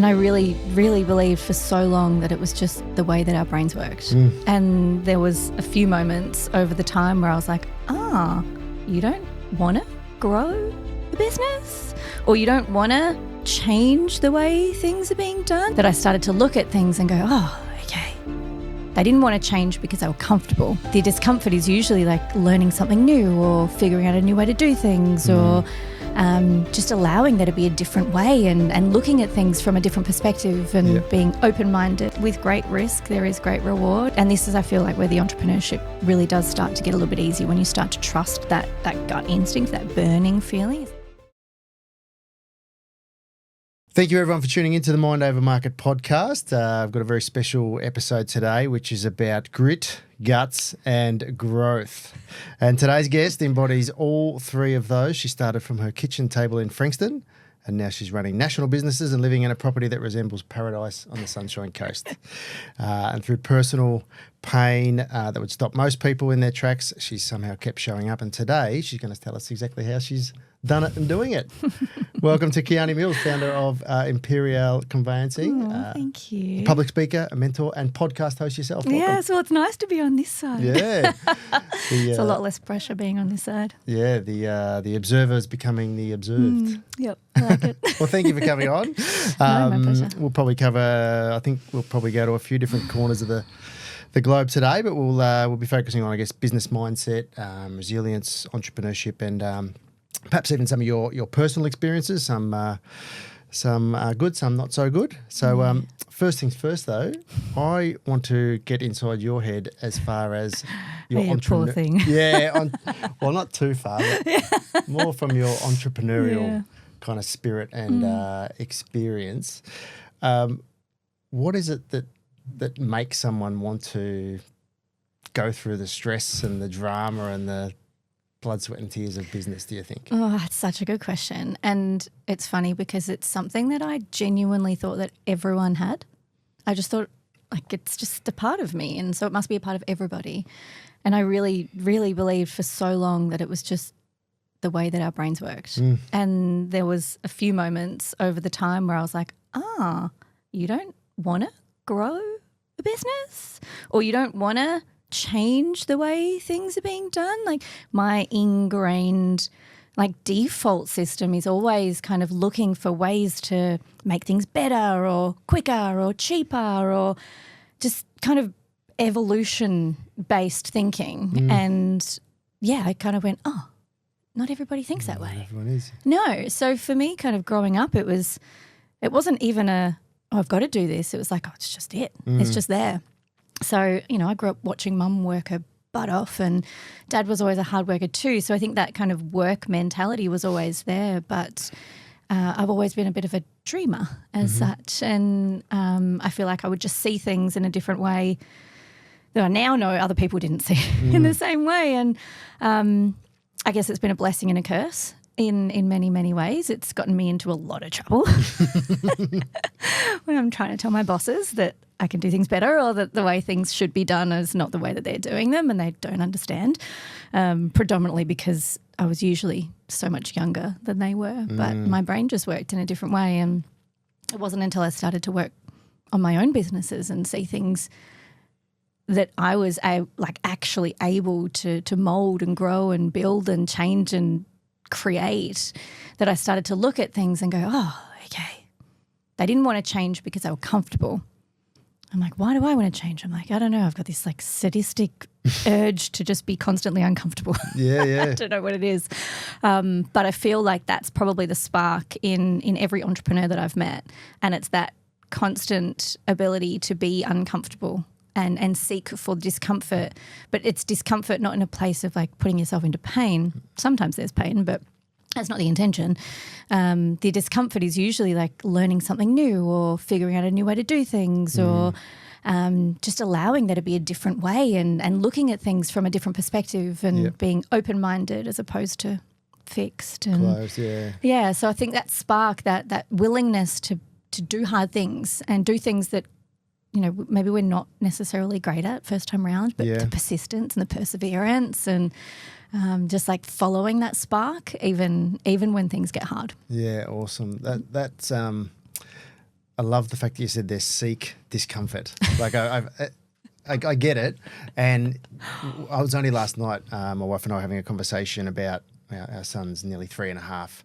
And I really, really believed for so long that it was just the way that our brains worked. And there was a few moments over the time where I was like, you don't want to grow a business? Or you don't want to change the way things are being done? That I started to look at things and go, okay. They didn't want to change because they were comfortable. The discomfort is usually like learning something new or figuring out a new way to do things or just allowing there to be a different way and looking at things from a different perspective and being open-minded. With great risk, there is great reward. And this is, I feel like, where the entrepreneurship really does start to get a little bit easier when you start to trust that gut instinct, that burning feeling. Thank you, everyone, for tuning into the Mind Over Market podcast. I've got a very special episode today, which is about grit, guts, and growth. And today's guest embodies all three of those. She started from her kitchen table in Frankston, and now she's running national businesses and living in a property that resembles paradise on the Sunshine Coast. And through personal pain that would stop most people in their tracks, she's somehow kept showing up. And today she's going to tell us exactly how she's done it and doing it. Welcome to Kiani Mills, founder of Imperial Conveyancing. Thank you. Public speaker, a mentor, and podcast host yourself. Welcome. Yeah, so it's nice to be on this side. Yeah. It's a lot less pressure being on this side. Yeah, the observer is becoming the observed. Yep, I like it. Well, thank you for coming on. No, my pleasure. We'll probably cover, I think we'll probably go to a few different corners of the globe today, but we'll be focusing on, I guess, business mindset, resilience, entrepreneurship, and perhaps even some of your personal experiences, some good, some not so good. So first things first, though, I want to get inside your head as far as your poor thing. Yeah, well, not too far, but more from your entrepreneurial kind of spirit and experience. What is it that makes someone want to go through the stress and the drama and the blood, sweat and tears of business, do you think? Oh, that's such a good question. And it's funny because it's something that I genuinely thought that everyone had. I just thought, like, it's just a part of me, and so it must be a part of everybody. And I really, really believed for so long that it was just the way that our brains worked. And there was a few moments over the time where I was like, you don't want to grow a business? Or you don't want to change the way things are being done? Like, my ingrained default system is always kind of looking for ways to make things better or quicker or cheaper or just kind of evolution-based thinking. And I kind of went, not everybody thinks that way. Everyone is. No. So for me, kind of growing up, it wasn't even I've got to do this. It was like, it's just it. It's just there. So, I grew up watching mum work her butt off, and dad was always a hard worker too. So I think that kind of work mentality was always there. But I've always been a bit of a dreamer as such. And I feel like I would just see things in a different way that I now know other people didn't see in the same way. And I guess it's been a blessing and a curse. In many, many ways. It's gotten me into a lot of trouble when I'm trying to tell my bosses that I can do things better or that the way things should be done is not the way that they're doing them, and they don't understand, predominantly because I was usually so much younger than they were, but my brain just worked in a different way. And it wasn't until I started to work on my own businesses and see things that I was actually able to mould and grow and build and change and create, that I started to look at things and go, okay. They didn't want to change because they were comfortable. I'm like, why do I want to change? I'm like, I don't know. I've got this sadistic urge to just be constantly uncomfortable. Yeah. I don't know what it is. But I feel like that's probably the spark in every entrepreneur that I've met. And it's that constant ability to be uncomfortable and seek for discomfort. But it's discomfort not in a place of putting yourself into pain. Sometimes there's pain, but that's not the intention. The discomfort is usually learning something new or figuring out a new way to do things or just allowing there to be a different way and looking at things from a different perspective and being open-minded as opposed to fixed. And Close, yeah, so I think that spark, that willingness to do hard things and do things that maybe we're not necessarily great at first time round, but the persistence and the perseverance and just following that spark even when things get hard. Yeah, awesome. That's I I love the fact that you said they seek discomfort. Like I get it. And I was only last night, my wife and I were having a conversation about our son's nearly 3.5,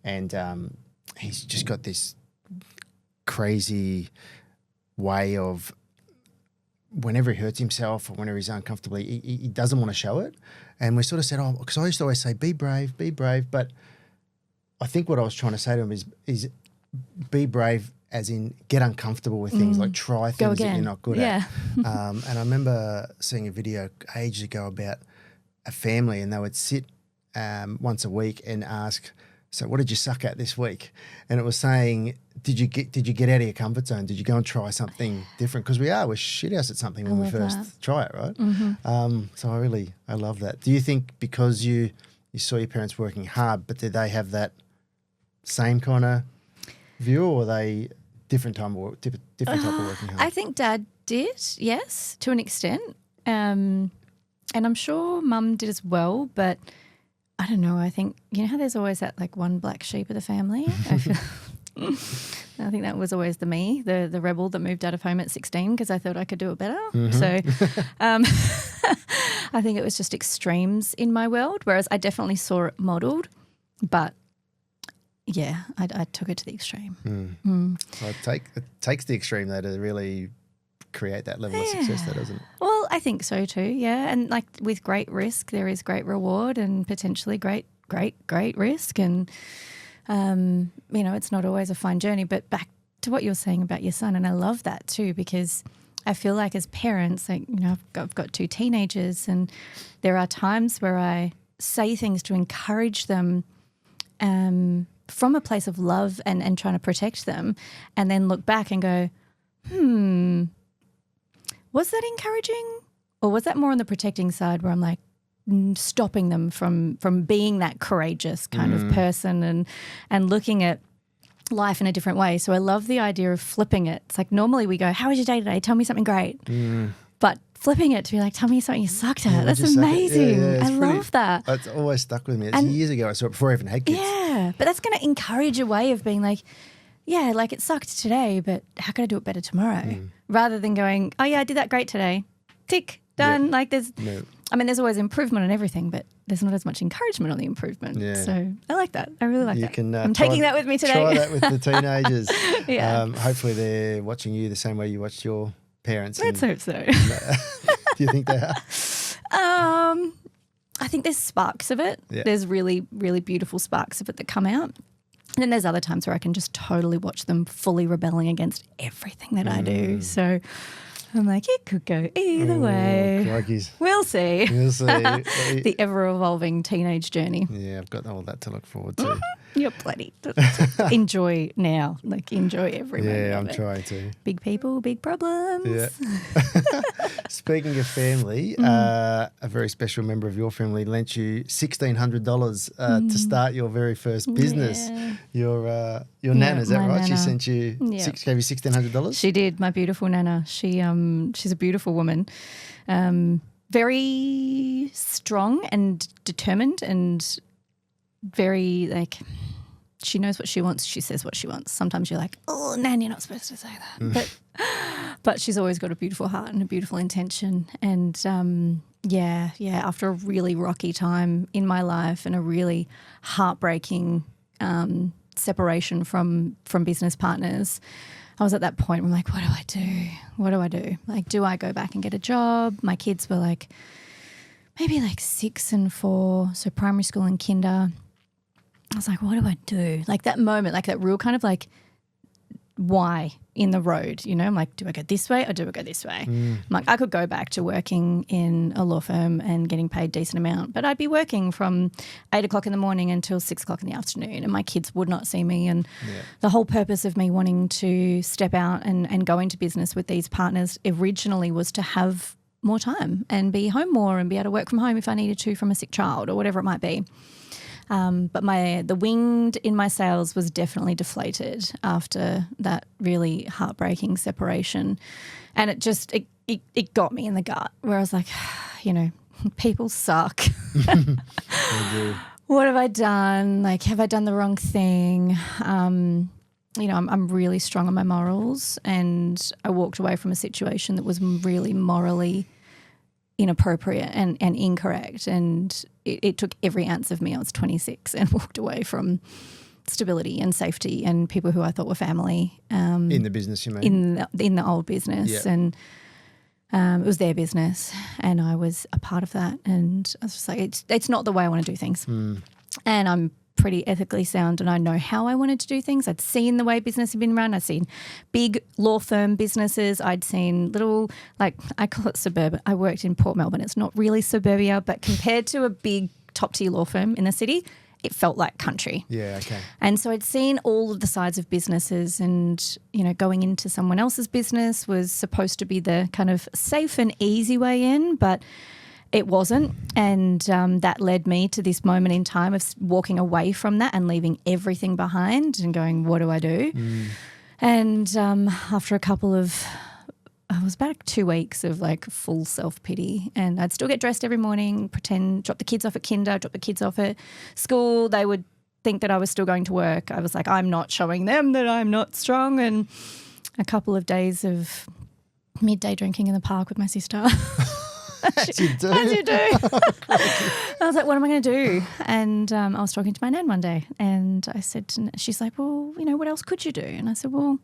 and he's just got this crazy way of whenever he hurts himself or whenever he's uncomfortable, he doesn't want to show it. And we sort of said, because I used to always say, be brave. But I think what I was trying to say to him is be brave as in get uncomfortable with things, like try things that you're not good at. And I remember seeing a video ages ago about a family, and they would sit once a week and ask, so what did you suck at this week? And it was saying, did you get out of your comfort zone? Did you go and try something different? Because we're shithouse at something when we first try it, right? So I love that. Do you think because you saw your parents working hard, but did they have that same kind of view, or are they different type of working hard? I think Dad did, yes, to an extent. And I'm sure Mum did as well, but I don't know. I think, you know how there's always that like one black sheep of the family? I think that was always me, the rebel that moved out of home at 16 because I thought I could do it better. So I think it was just extremes in my world, whereas I definitely saw it modelled, but yeah, I took it to the extreme. So it takes the extreme though to really create that level of success, though, doesn't it? Well, I think so too, yeah. And like with great risk, there is great reward and potentially great risk. And, it's not always a fun journey. But back to what you were saying about your son, and I love that too, because I feel like as parents, like, I've got 2 teenagers, and there are times where I say things to encourage them from a place of love and trying to protect them, and then look back and go, was that encouraging, or was that more on the protecting side where I'm like stopping them from being that courageous kind of person and looking at life in a different way? So I love the idea of flipping it. It's like normally we go, how was your day today? Tell me something great. But flipping it to be like, tell me something you sucked at. That's amazing. I love that. It's always stuck with me. It's years ago I saw it before I even had kids. Yeah, but that's going to encourage a way of being like, yeah, like it sucked today, but how can I do it better tomorrow? Rather than going, oh yeah, I did that great today. Tick, done. Yeah. Like there's always improvement on everything, but there's not as much encouragement on the improvement. Yeah. So I like that. I really like that. I'm taking that with me today. Try that with the teenagers. Hopefully they're watching you the same way you watched your parents. Let's hope so. Do you think they are? I think there's sparks of it. Yeah. There's really, really beautiful sparks of it that come out. And then there's other times where I can just totally watch them fully rebelling against everything that I do. So I'm like, it could go either way. Crikeys. We'll see. We'll see. The ever-evolving teenage journey. Yeah, I've got all that to look forward to. You're plenty. Enjoy now. Like, enjoy every moment. Yeah, I'm trying to. Big people, big problems. Yeah. Speaking of family, a very special member of your family lent you $1,600 to start your very first business. Yeah. Your nana, is that right? Nana. She sent you, gave you $1,600? She did, my beautiful nana. She's a beautiful woman. Very strong and determined, and very like, she knows what she wants. She says what she wants. Sometimes you're like, oh, Nan, you're not supposed to say that. But she's always got a beautiful heart and a beautiful intention. And after a really rocky time in my life and a really heartbreaking separation from business partners, I was at that point where I'm like, what do I do? What do I do? Like, do I go back and get a job? My kids were like maybe like 6 and 4, so primary school and kinder. I was like, what do I do? Like that moment, like that real kind of like why in the road, I'm like, do I go this way or do I go this way? I'm like, I could go back to working in a law firm and getting paid a decent amount, but I'd be working from 8 o'clock in the morning until 6 o'clock in the afternoon, and my kids would not see me. And the whole purpose of me wanting to step out and go into business with these partners originally was to have more time and be home more and be able to work from home if I needed to from a sick child or whatever it might be. But the wind in my sails was definitely deflated after that really heartbreaking separation. And it got me in the gut where I was like, people suck. What have I done? Like, have I done the wrong thing? I'm really strong on my morals, and I walked away from a situation that was really morally inappropriate and incorrect, and it took every ounce of me. I was 26 and walked away from stability and safety and people who I thought were family. In the business, you mean? In the old business, and it was their business, and I was a part of that. And I was just like, it's not the way I want to do things. And I'm pretty ethically sound, and I know how I wanted to do things. I'd seen the way business had been run. I'd seen big law firm businesses. I'd seen little, like, I call it suburban. I worked in Port Melbourne. It's not really suburbia, but compared to a big top-tier law firm in the city, it felt like country. Yeah, okay. And so I'd seen all of the sides of businesses, and, going into someone else's business was supposed to be the kind of safe and easy way in, but it wasn't. And that led me to this moment in time of walking away from that and leaving everything behind and going, what do I do? And after a couple of, it was about 2 weeks of like full self-pity, and I'd still get dressed every morning, pretend, drop the kids off at kinder, drop the kids off at school. They would think that I was still going to work. I was like, I'm not showing them that I'm not strong. And a couple of days of midday drinking in the park with my sister. As you do. As you do. I was like, what am I going to do? And I was talking to my nan one day, and I said, she's like, well, what else could you do? And I said, well,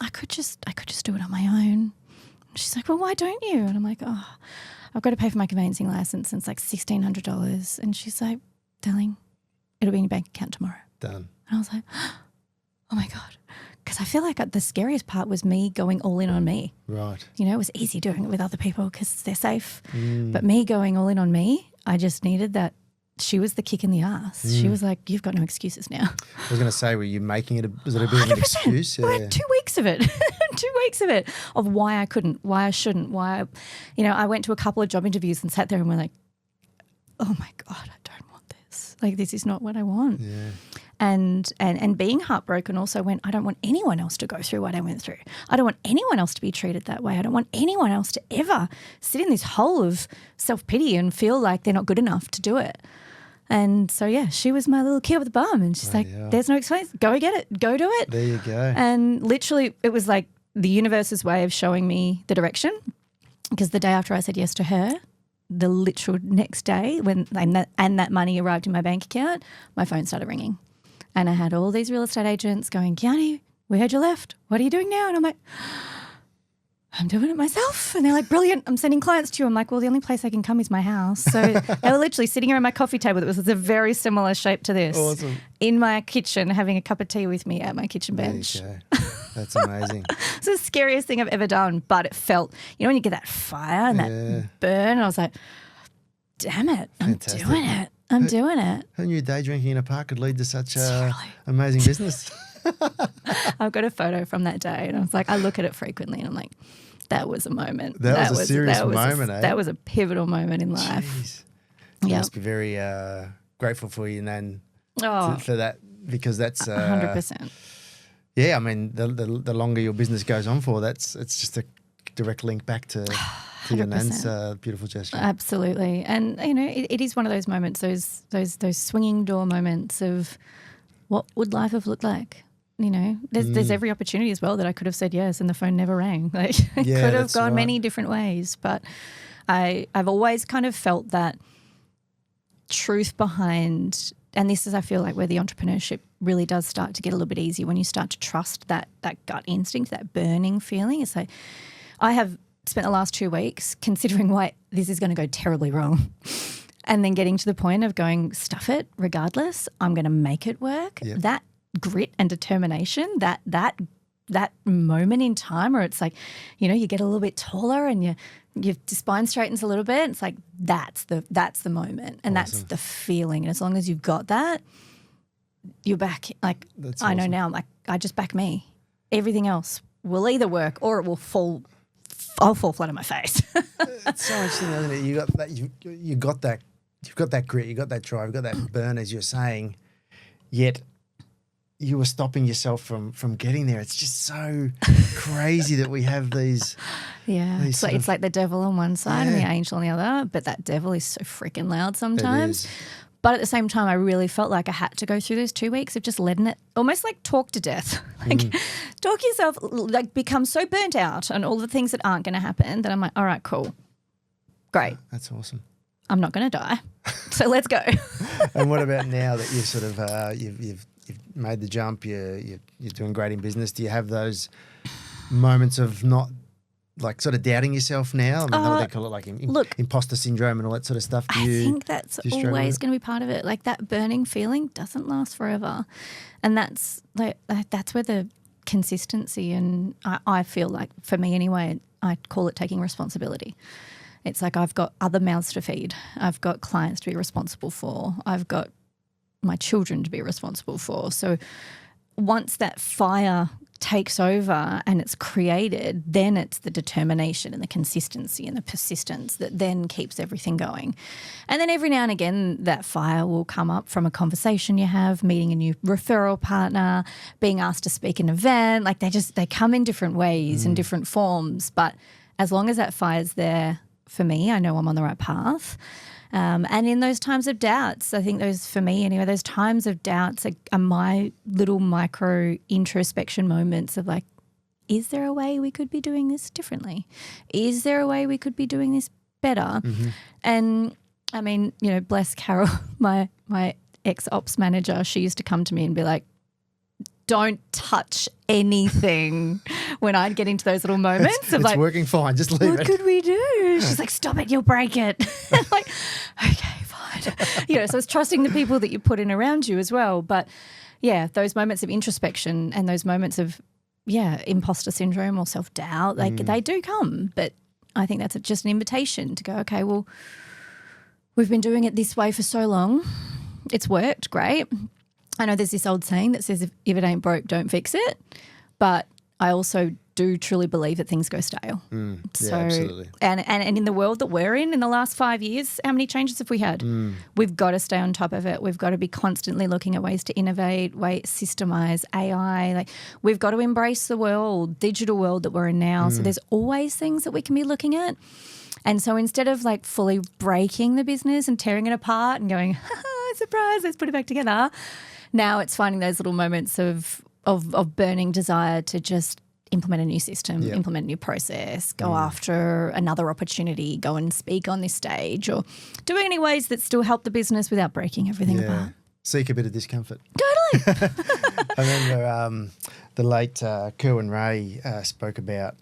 I could just do it on my own. She's like, well, why don't you? And I'm like, oh, I've got to pay for my conveyancing license, and it's like $1,600. And she's like, darling, it'll be in your bank account tomorrow. Done. And I was like, oh my God. Because I feel like the scariest part was me going all in on me. Right. It was easy doing it with other people because they're safe. But me going all in on me, I just needed that. She was the kick in the ass. She was like, you've got no excuses now. I was going to say, were you making it, was it a bit of an excuse? Yeah. Like 2 weeks of it. 2 weeks of it, of why I couldn't, why I shouldn't, why, I went to a couple of job interviews and sat there and went like, oh my God, I don't want this. Like, this is not what I want. Yeah. And being heartbroken also went, I don't want anyone else to go through what I went through. I don't want anyone else to be treated that way. I don't want anyone else to ever sit in this hole of self-pity and feel like they're not good enough to do it. And so, yeah, she was my little kid with the bum, and she's like, there's no excuse. Go get it. Go do it. There you go. And literally it was like the universe's way of showing me the direction, because the day after I said yes to her, the literal next day and that money arrived in my bank account, my phone started ringing. And I had all these real estate agents going, Kiani, we heard you left. What are you doing now? And I'm like, I'm doing it myself. And they're like, brilliant, I'm sending clients to you. I'm like, well, the only place I can come is my house. So they were literally sitting around my coffee table that was a very similar shape to this. Awesome. In my kitchen, having a cup of tea with me at my kitchen bench. There you go. That's amazing. It's the scariest thing I've ever done, but it felt, when you get that fire and that burn, and I was like, damn it, Fantastic. I'm doing it. I'm doing it. Who knew day drinking in a park could lead to such amazing business? I've got a photo from that day, and I was like, I look at it frequently, and I'm like, that was a moment. That was a serious moment, eh? That was a pivotal moment in life. Jeez. You must be very grateful for you, Nan, for that, because that's 100%. Yeah, I mean, the longer your business goes on for, it's just a direct link back to your Nan's beautiful gesture. Absolutely. And, it is one of those moments, those swinging door moments of what would life have looked like? There's every opportunity as well that I could have said yes and the phone never rang. Like, it could have gone many different ways. But I've always kind of felt that truth behind, and this is, I feel like, where the entrepreneurship really does start to get a little bit easier, when you start to trust that gut instinct, that burning feeling. It's like, I have spent the last 2 weeks considering why this is going to go terribly wrong, and then getting to the point of going, stuff it, regardless, I'm going to make it work. Yep. That grit and determination, that moment in time where it's like, you get a little bit taller and your spine straightens a little bit. It's like, that's the moment, and that's the feeling. And as long as you've got that, you're back. Like, that's I know now, I'm like, I just back me. Everything else will either work or it will fall. I'll fall flat on my face. It's so interesting, isn't it? You got that. You got that. You've got that grit. You got that drive. You got that burn, as you're saying. Yet you were stopping yourself from getting there. It's just so crazy that we have these. Yeah, it's like the devil on one side and the angel on the other. But that devil is so freaking loud sometimes. But at the same time, I really felt like I had to go through those 2 weeks of just letting it almost like talk to death. Talk yourself, like become so burnt out on all the things that aren't going to happen that I'm like, all right, cool. Great. That's awesome. I'm not going to die. So let's go. And what about now that you've sort of you've made the jump, you're doing great in business, do you have those moments of not like sort of doubting yourself now? I mean, they call it like imposter syndrome and all that sort of stuff. I think that's always going to be part of it. Like that burning feeling doesn't last forever. And that's where the consistency and I feel like for me anyway, I call it taking responsibility. It's like I've got other mouths to feed. I've got clients to be responsible for. I've got my children to be responsible for. So once that fire takes over and it's created, then it's the determination and the consistency and the persistence that then keeps everything going. And then every now and again that fire will come up from a conversation you have, meeting a new referral partner, being asked to speak in an event. Like they come in different ways and different forms. But as long as that fire's there for me, I know I'm on the right path. And in those times of doubts, I think for me anyway, those times of doubts are my little micro introspection moments of like, is there a way we could be doing this differently? Is there a way we could be doing this better? And I mean, bless Carol, my ex-ops manager, she used to come to me and be like, don't touch anything when I'd get into those little moments. It's working fine, just leave it. What could we do? She's like, stop it, you'll break it. I'm like, okay, fine. So it's trusting the people that you put in around you as well. But yeah, those moments of introspection and those moments of, imposter syndrome or self-doubt, they do come. But I think that's just an invitation to go, okay, well, we've been doing it this way for so long. It's worked, great. I know there's this old saying that says if it ain't broke, don't fix it. But I also do truly believe that things go stale. Absolutely. And in the world that we're in the last 5 years, how many changes have we had? We've got to stay on top of it. We've got to be constantly looking at ways to innovate, systemize AI. Like we've got to embrace the digital world that we're in now. So there's always things that we can be looking at. And so instead of like fully breaking the business and tearing it apart and going, surprise, let's put it back together, now it's finding those little moments of burning desire to just implement a new system, implement a new process, go after another opportunity, go and speak on this stage, or do any ways that still help the business without breaking everything apart. Seek a bit of discomfort. Totally. I remember the late Kerwin Ray spoke about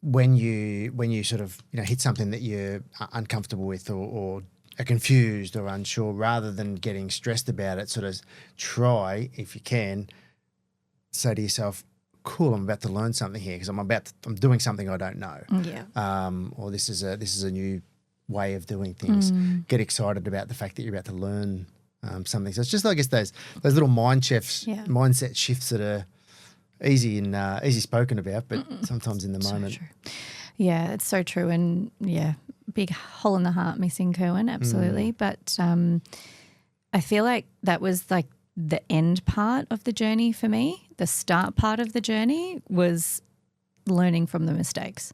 when you sort of hit something that you're uncomfortable with or are confused or unsure, rather than getting stressed about it, sort of try, if you can, say to yourself, cool, I'm about to learn something here because I'm doing something I don't know. Or this is a new way of doing things. Get excited about the fact that you're about to learn something. So it's just, I guess, those little mindset shifts that are easy spoken about, but sometimes in the moment. So true. Yeah, it's so true. And big hole in the heart missing Kerwin, absolutely. But I feel like that was like the end part of the journey for me. The start part of the journey was learning from the mistakes,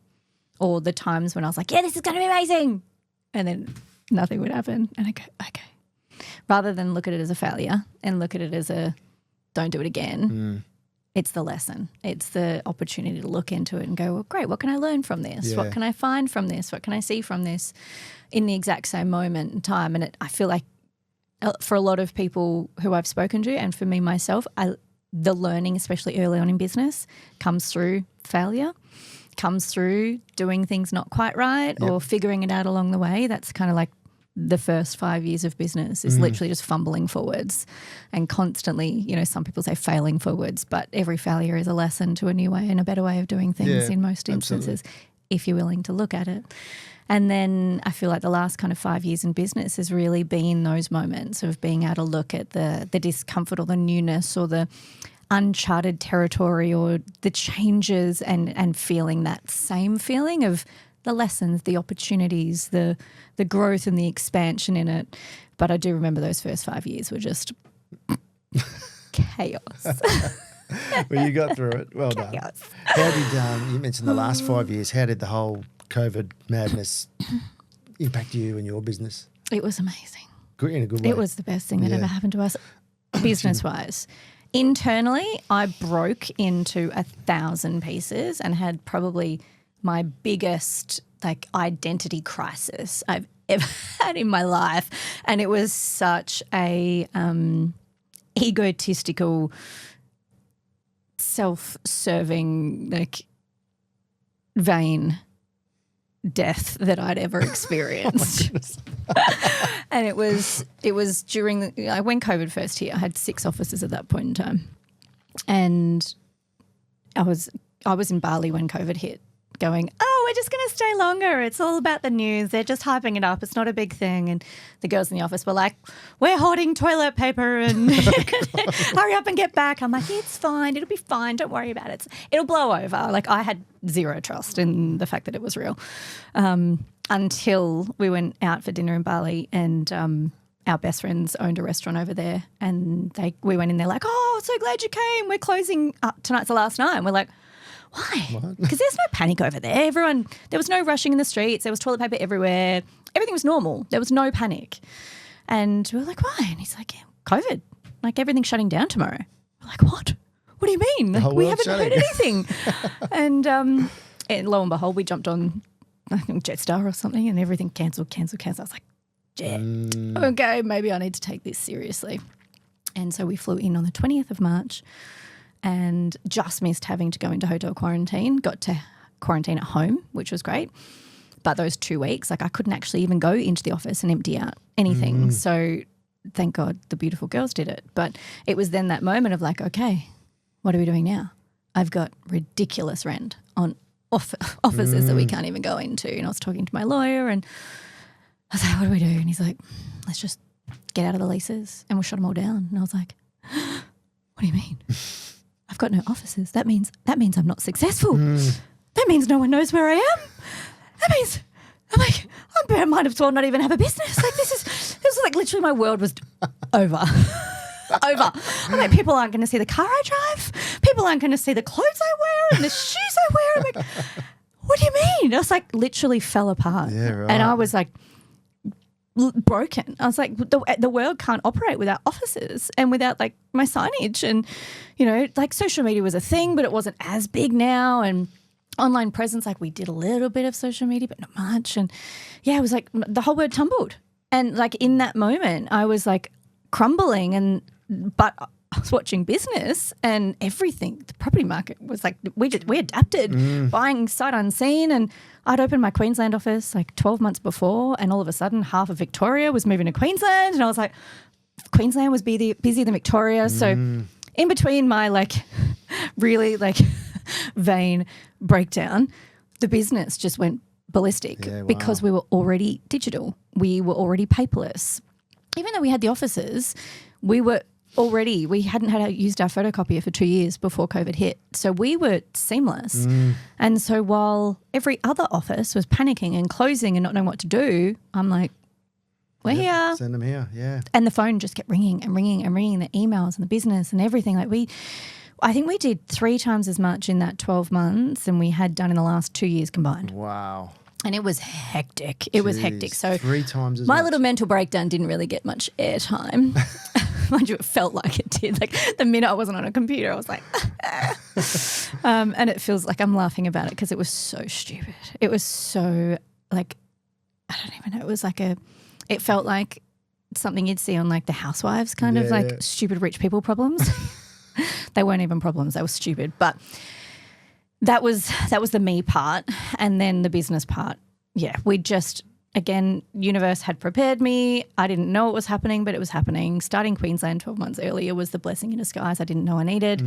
or the times when I was like, this is going to be amazing. And then nothing would happen. And I go, okay. Rather than look at it as a failure and look at it as a don't do it again. It's the lesson. It's the opportunity to look into it and go, well, great, what can I learn from this? What can I find from this? What can I see from this in the exact same moment in time? And I feel like for a lot of people who I've spoken to, and for me myself, the learning, especially early on in business, comes through failure, comes through doing things not quite right or figuring it out along the way. That's kind of like the first 5 years of business is literally just fumbling forwards and constantly, some people say failing forwards, but every failure is a lesson to a new way and a better way of doing things in most instances, if you're willing to look at it. And then I feel like the last kind of 5 years in business has really been those moments of being able to look at the discomfort or the newness or the uncharted territory or the changes and feeling that same feeling of the lessons, the opportunities, the growth and the expansion in it. But I do remember those first 5 years were just chaos. Well, you got through it. Well done. How did you mentioned the last 5 years? How did the whole COVID madness impact you and your business? It was amazing. Good, in a good way. It was the best thing that ever happened to us, business-wise. Internally, I broke into 1,000 pieces and had probably my biggest identity crisis I've ever had in my life, and it was such a egotistical, self-serving, vain death that I'd ever experienced. And it was during when COVID first hit. I had 6 offices at that point in time, and I was in Bali when COVID hit, going, oh, we're just going to stay longer. It's all about the news. They're just hyping it up. It's not a big thing. And the girls in the office were like, we're hoarding toilet paper and hurry up and get back. I'm like, it's fine. It'll be fine. Don't worry about it. It'll blow over. I had zero trust in the fact that it was real until we went out for dinner in Bali, and our best friends owned a restaurant over there, and we went in there like, oh, so glad you came. We're closing up. Tonight's the last night. And we're like, why? Because there's no panic over there. There was no rushing in the streets. There was toilet paper everywhere. Everything was normal. There was no panic. And we were like, why? And he's like, yeah, COVID. Everything's shutting down tomorrow. We're like, what? What do you mean? We haven't heard anything. And lo and behold, we jumped on, I think, Jetstar or something, and everything cancelled. I was like, yeah, okay, maybe I need to take this seriously. And so we flew in on the 20th of March, and just missed having to go into hotel quarantine, got to quarantine at home, which was great. But those 2 weeks, I couldn't actually even go into the office and empty out anything. So thank God the beautiful girls did it. But it was then that moment of okay, what are we doing now? I've got ridiculous rent on offices that we can't even go into. And I was talking to my lawyer, and I was like, what do we do? And he's like, let's just get out of the leases and we'll shut them all down. And I was like, what do you mean? I've got no offices. That means I'm not successful. That means no one knows where I am. That means I might as well not even have a business. This is literally my world was over. I'm people aren't going to see the car I drive. People aren't going to see the clothes I wear and the shoes I wear. I'm like, what do you mean? I was literally fell apart. Yeah, right. And I was broken. I was like, the world can't operate without offices and without my signage, and social media was a thing, but it wasn't as big now, and online presence, we did a little bit of social media, but not much. And yeah, it was the whole world tumbled, and in that moment I was crumbling, but I was watching business and everything. The property market was we adapted, buying sight unseen, and I'd opened my Queensland office 12 months before, and all of a sudden half of Victoria was moving to Queensland, and I was like, Queensland was busier than Victoria. So in between my really vain breakdown, the business just went ballistic because we were already digital. We were already paperless. Even though we had the offices, we hadn't used our photocopier for 2 years before COVID hit. So we were seamless. And so while every other office was panicking and closing and not knowing what to do, I'm like, we're here. Send them here, yeah. And the phone just kept ringing and ringing and ringing, the emails and the business and everything. I think we did 3 times as much in that 12 months than we had done in the last 2 years combined. Wow. And it was hectic. It was hectic. So 3 times as my much. little mental breakdown didn't really get much airtime. Mind you, it felt like it did. The minute I wasn't on a computer, I was like, and it feels like I'm laughing about it because it was so stupid. It was so I don't even know. It was it felt like something you'd see on the Housewives kind of stupid rich people problems. They weren't even problems. They were stupid. But that was the me part, and then the business part. Yeah, we just. Again, universe had prepared me. I didn't know it was happening, but it was happening. Starting Queensland 12 months earlier was the blessing in disguise I didn't know I needed.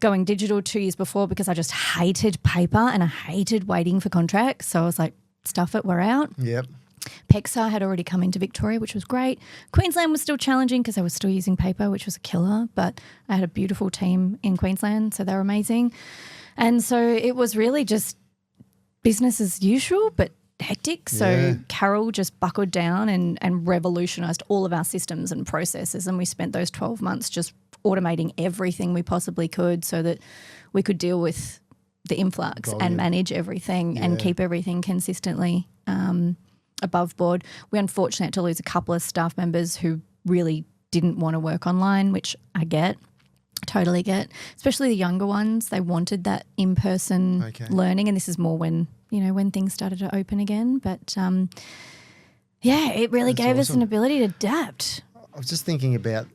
Going digital 2 years before because I just hated paper and I hated waiting for contracts. So I was like, stuff it, we're out. Yep. PEXA had already come into Victoria, which was great. Queensland was still challenging because I was still using paper, which was a killer, but I had a beautiful team in Queensland, so they were amazing. And so it was really just business as usual, but hectic. So Carol just buckled down and revolutionised all of our systems and processes, and we spent those 12 months just automating everything we possibly could so that we could deal with the influx and manage everything and keep everything consistently above board. We unfortunately had to lose a couple of staff members who really didn't want to work online, which I get. Totally get, especially the younger ones. They wanted that in-person learning, and this is more when things started to open again. But it really gave us an ability to adapt. I was just thinking about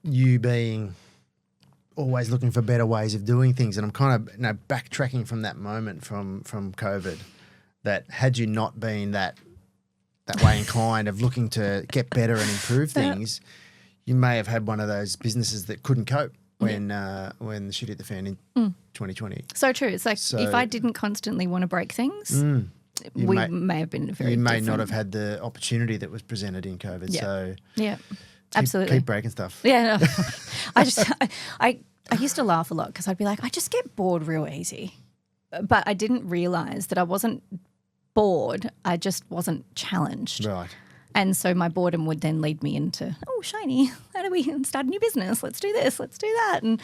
you being always looking for better ways of doing things, and I'm kind of backtracking from that moment from COVID. That had you not been that way inclined of looking to get better and improve things, you may have had one of those businesses that couldn't cope when the shit hit the fan in 2020. So true. It's like if I didn't constantly want to break things, we may have been very different. You may not have had the opportunity that was presented in COVID. Yeah. So absolutely. Keep breaking stuff. Yeah. No. I used to laugh a lot because I'd be like, I just get bored real easy. But I didn't realise that I wasn't bored. I just wasn't challenged. Right. And so my boredom would then lead me into, shiny, how do we start a new business? Let's do this, let's do that. And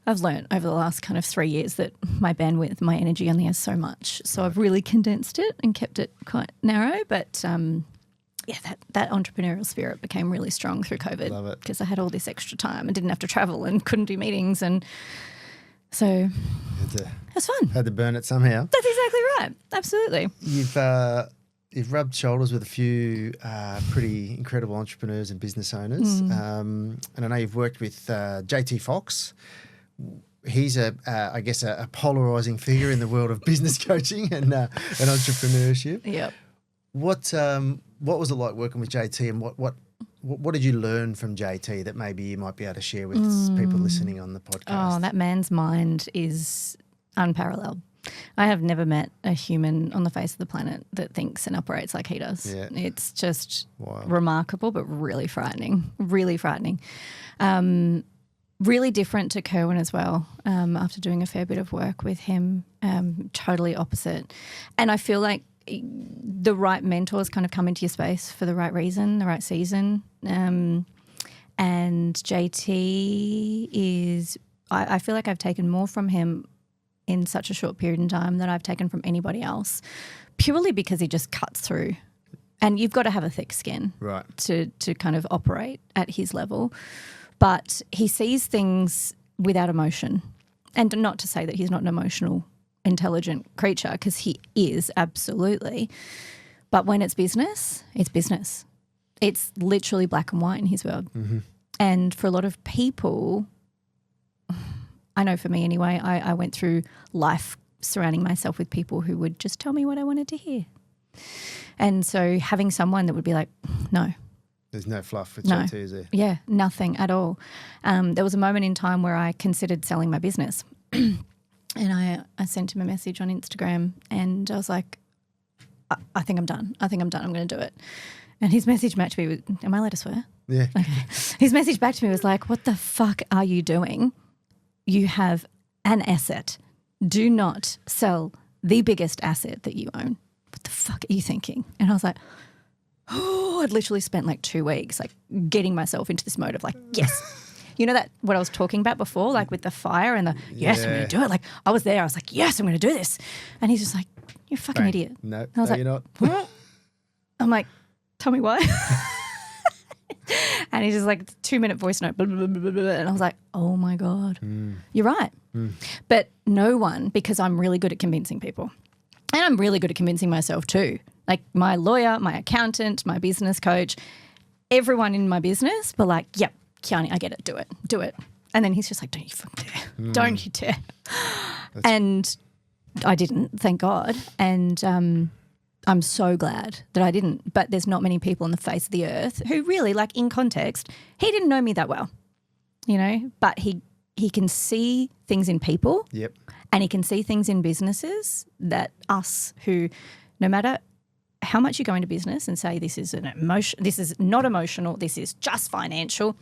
I've learned over the last kind of 3 years that my bandwidth, my energy only has so much. So I've really condensed it and kept it quite narrow. But that entrepreneurial spirit became really strong through COVID. Love it. Because I had all this extra time and didn't have to travel and couldn't do meetings. And so it was fun. Had to burn it somehow. That's exactly right. Absolutely. You've rubbed shoulders with a few pretty incredible entrepreneurs and business owners, and I know you've worked with JT Fox. He's I guess a polarising figure in the world of business coaching and entrepreneurship. Yep. What was it like working with JT, and what did you learn from JT that maybe you might be able to share with people listening on the podcast? Oh, that man's mind is unparalleled. I have never met a human on the face of the planet that thinks and operates like he does. Yeah. It's just Wild. Remarkable, but really frightening, really frightening. Really different to Kerwin as well, after doing a fair bit of work with him, totally opposite. And I feel like the right mentors kind of come into your space for the right reason, the right season. And JT is, I feel like I've taken more from him in such a short period in time than I've taken from anybody else, purely because he just cuts through. And you've got to have a thick skin to kind of operate at his level. But he sees things without emotion. And not to say that he's not an emotional, intelligent creature, because he is, absolutely. But when it's business, it's business. It's literally black and white in his world. Mm-hmm. And for a lot of people, I know for me anyway, I went through life surrounding myself with people who would just tell me what I wanted to hear. And so having someone that would be like, no. There's no fluff with JT, is there? Yeah, nothing at all. There was a moment in time where I considered selling my business. And I sent him a message on Instagram and I was like, I think I'm done. I'm going to do it. And his message back to me was, am I allowed to swear? Yeah. Okay. His message back to me was like, what the fuck are you doing? You have an asset. Do not sell the biggest asset that you own. What the fuck are you thinking? And I was like, I'd literally spent like 2 weeks like getting myself into this mode of like, yes. You know that what I was talking about before, like with the fire and the, yes, I'm going to do it. Like I was there. I was like, yes, I'm going to do this. And he's just like, you're a fucking idiot. No, I was like, you're not. What? I'm like, tell me why. And he's just like 2-minute voice note, blah, blah, blah, blah, blah. And I was like, oh my God, you're right. But no one, because I'm really good at convincing people. And I'm really good at convincing myself too. Like my lawyer, my accountant, my business coach, everyone in my business were like, yep, Kiani, I get it, do it. And then he's just like, don't you fucking dare. Don't you dare. And I didn't, thank God. And I'm so glad that I didn't. But there's not many people on the face of the earth who really, like in context, he didn't know me that well, you know, but he can see things in people. Yep. And he can see things in businesses that us who, no matter how much you go into business and say this is this is not emotional, this is just financial,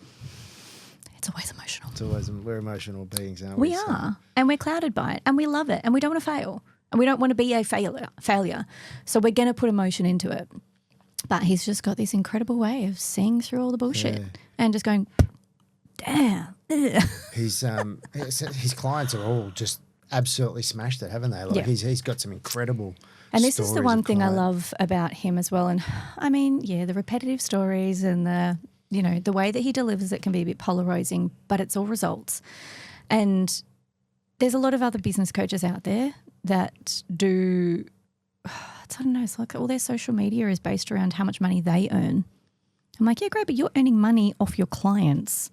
it's always emotional. It's always, we're emotional beings, aren't we? We are, and we're clouded by it, and we love it, and we don't want to fail, and we don't want to be a failure. So we're going to put emotion into it. But he's just got this incredible way of seeing through all the bullshit and just going, damn. His clients are all just absolutely smashed it, haven't they? Like he's got some incredible and this is the one thing I client. love about him as well. And I mean, the repetitive stories and the way that he delivers it can be a bit polarizing, but it's all results. And there's a lot of other business coaches out there that do, I don't know, it's like all their social media is based around how much money they earn. I'm like, yeah, great, but you're earning money off your clients.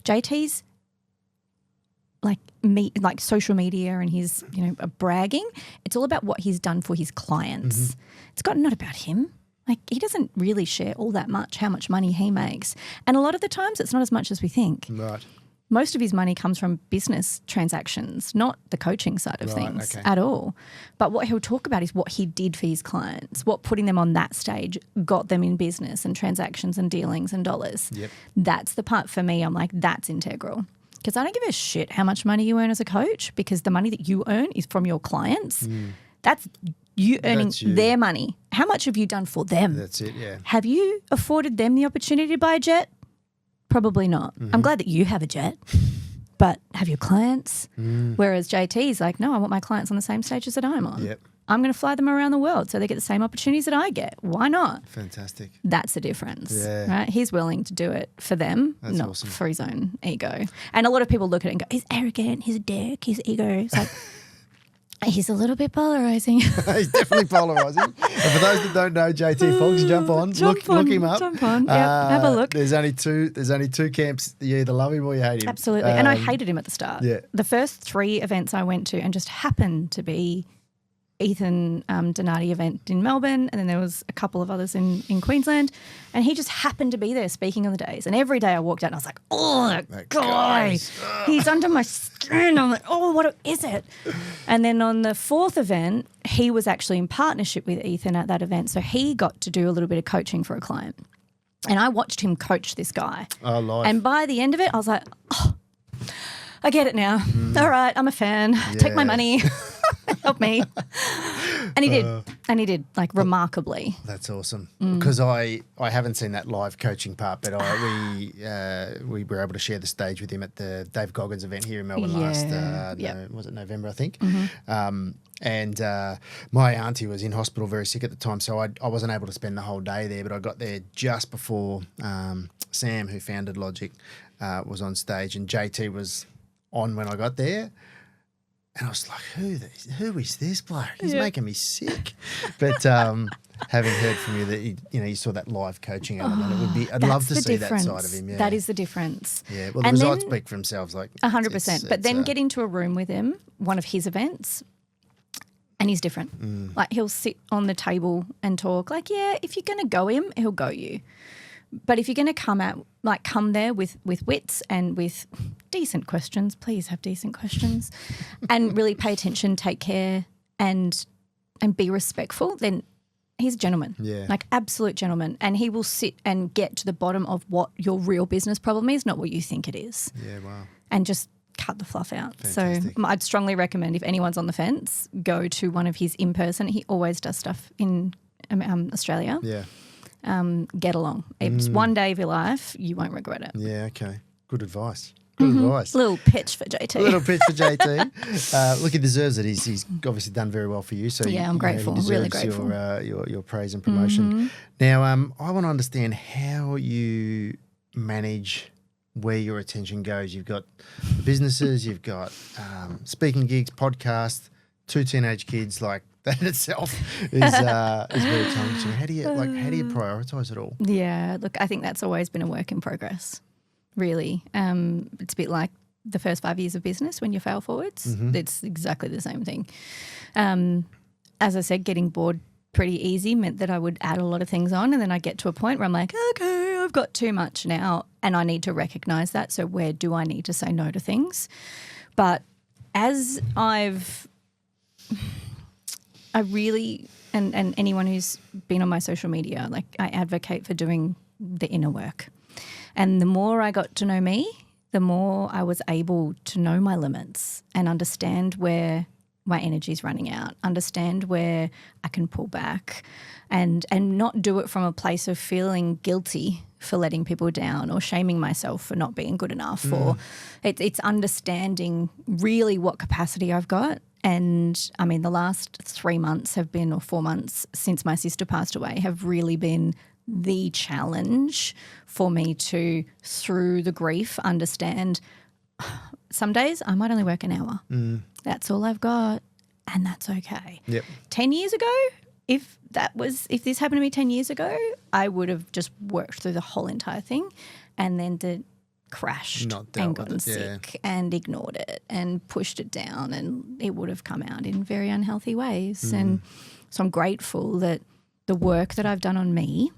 JT's like social media and his, bragging, it's all about what he's done for his clients. It's not about him. Like he doesn't really share all that much, how much money he makes. And a lot of the times it's not as much as we think. Right. Most of his money comes from business transactions, not the coaching side of things at all. But what he'll talk about is what he did for his clients, what putting them on that stage got them in business and transactions and dealings and dollars. Yep. That's the part for me, I'm like, that's integral. Because I don't give a shit how much money you earn as a coach, because the money that you earn is from your clients. That's you earning their money. How much have you done for them? That's it, yeah. Have you afforded them the opportunity to buy a jet? Probably not. I'm glad that you have a jet, but have your clients? Whereas JT's like, no, I want my clients on the same stages that I'm on. Yep. I'm going to fly them around the world so they get the same opportunities that I get. Why not? Fantastic. That's the difference, Yeah. right? He's willing to do it for them, That's not awesome. for his own ego. And a lot of people look at it and go, he's arrogant, he's a dick, he's ego. It's like, he's a little bit polarizing. He's definitely polarising. And for those that don't know, JT Fox, jump on, look him up. Jump on, have a look. There's only two camps. You either love him or you hate him. Absolutely. And I hated him at the start. Yeah. The first 3 events I went to and just happened to be Ethan Donati event in Melbourne, and then there was a couple of others in Queensland, and he just happened to be there speaking on the days. And every day I walked out and I was like, oh, that guy, he's under my skin. I'm like, oh, what is it? And then on the 4th event, he was actually in partnership with Ethan at that event, so he got to do a little bit of coaching for a client. And I watched him coach this guy. Oh, life. And by the end of it, I was like, oh, I get it now. All right, I'm a fan. Take my money. Help me. And he did. And he did, like, remarkably. That's awesome. Because I haven't seen that live coaching part, but we were able to share the stage with him at the Dave Goggins event here in Melbourne last, was it November, I think? And my auntie was in hospital very sick at the time, so I wasn't able to spend the whole day there, but I got there just before Sam, who founded Logic, was on stage, and JT was on when I got there. And I was like, who is this bloke? He's making me sick. But having heard from you that you saw that live coaching element, it would be. I'd love to see that side of him. Yeah. That is the difference. Yeah. Well, the results speak for themselves. Like 100%. But then get into a room with him, one of his events, and he's different. Like he'll sit on the table and talk. Like, yeah, if you're going to go him, he'll go you. But if you're going to come there with wits and with decent questions, please have decent questions, and really pay attention, take care, and be respectful, then he's a gentleman. Yeah. Like absolute gentleman. And he will sit and get to the bottom of what your real business problem is, not what you think it is. Yeah, wow. And just cut the fluff out. Fantastic. So I'd strongly recommend, if anyone's on the fence, go to one of his in-person. He always does stuff in Australia. Yeah. Get along. It's one day of your life, you won't regret it. Yeah, okay. Good advice. Good advice. Little pitch for JT. Little pitch for JT. Look, he deserves it. He's obviously done very well for you. So yeah, I'm grateful. He really deserves grateful. your praise and promotion. Now, I want to understand how you manage where your attention goes. You've got businesses, you've got speaking gigs, podcast, 2 teenage kids. Like that in itself is very challenging. How do you prioritize it all? Yeah, look, I think that's always been a work in progress. Really, it's a bit like the first 5 years of business when you fail forwards. It's exactly the same thing. As I said, getting bored pretty easy meant that I would add a lot of things on, and then I get to a point where I'm like, okay, I've got too much now, and I need to recognise that. So where do I need to say no to things? But as I really, and anyone who's been on my social media, like I advocate for doing the inner work. And the more I got to know me, the more I was able to know my limits and understand where my energy's running out, understand where I can pull back and not do it from a place of feeling guilty for letting people down or shaming myself for not being good enough or it's understanding really what capacity I've got. And I mean, the last 3 months have been, or 4 months since my sister passed away, have really been the challenge for me to, through the grief, understand some days I might only work an hour. That's all I've got, and that's okay. 10 years ago, if this happened to me 10 years ago, I would have just worked through the whole entire thing and then crashed and gotten sick and ignored it and pushed it down, and it would have come out in very unhealthy ways. And so I'm grateful that the work that I've done on me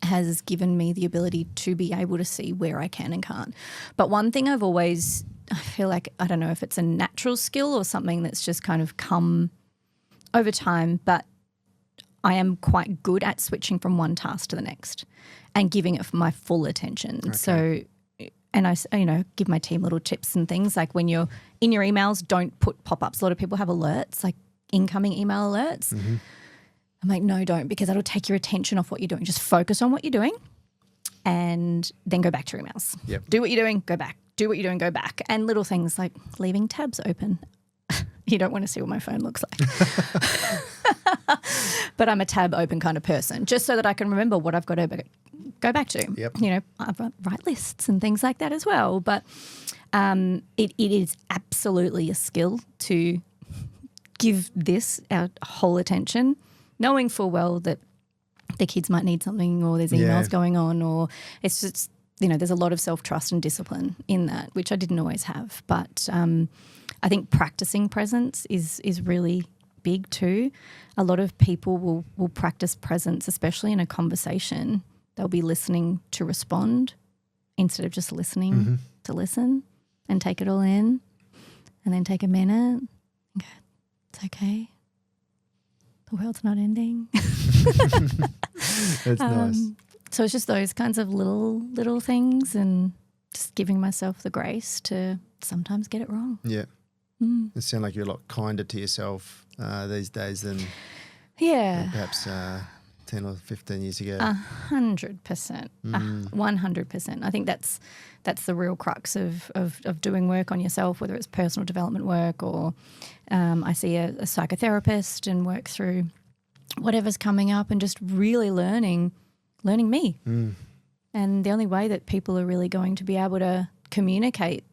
has given me the ability to be able to see where I can and can't. But one thing I feel like, I don't know if it's a natural skill or something that's just kind of come over time, but I am quite good at switching from one task to the next and giving it my full attention. Okay. So, and I, give my team little tips and things like when you're in your emails, don't put pop-ups. A lot of people have alerts, like incoming email alerts. I'm like, no, don't, because that'll take your attention off what you're doing. Just focus on what you're doing and then go back to your emails. Do what you're doing, go back. Do what you're doing, go back. And little things like leaving tabs open. You don't want to see what my phone looks like. But I'm a tab open kind of person, just so that I can remember what I've got to go back to. I've write lists and things like that as well. But it is absolutely a skill to give this our whole attention, knowing full well that the kids might need something or there's emails going on, or it's just, there's a lot of self-trust and discipline in that, which I didn't always have. But I think practicing presence is really big too. A lot of people will practice presence, especially in a conversation. They'll be listening to respond instead of just listening to listen and take it all in, and then take a minute and go, it's okay. The world's not ending. That's nice. So it's just those kinds of little things, and just giving myself the grace to sometimes get it wrong. Yeah. It sounds like you're a lot kinder to yourself these days than perhaps 10 or 15 years ago. 100%. 100%. I think that's the real crux of doing work on yourself, whether it's personal development work or I see a psychotherapist and work through whatever's coming up and just really learning me. And the only way that people are really going to be able to communicate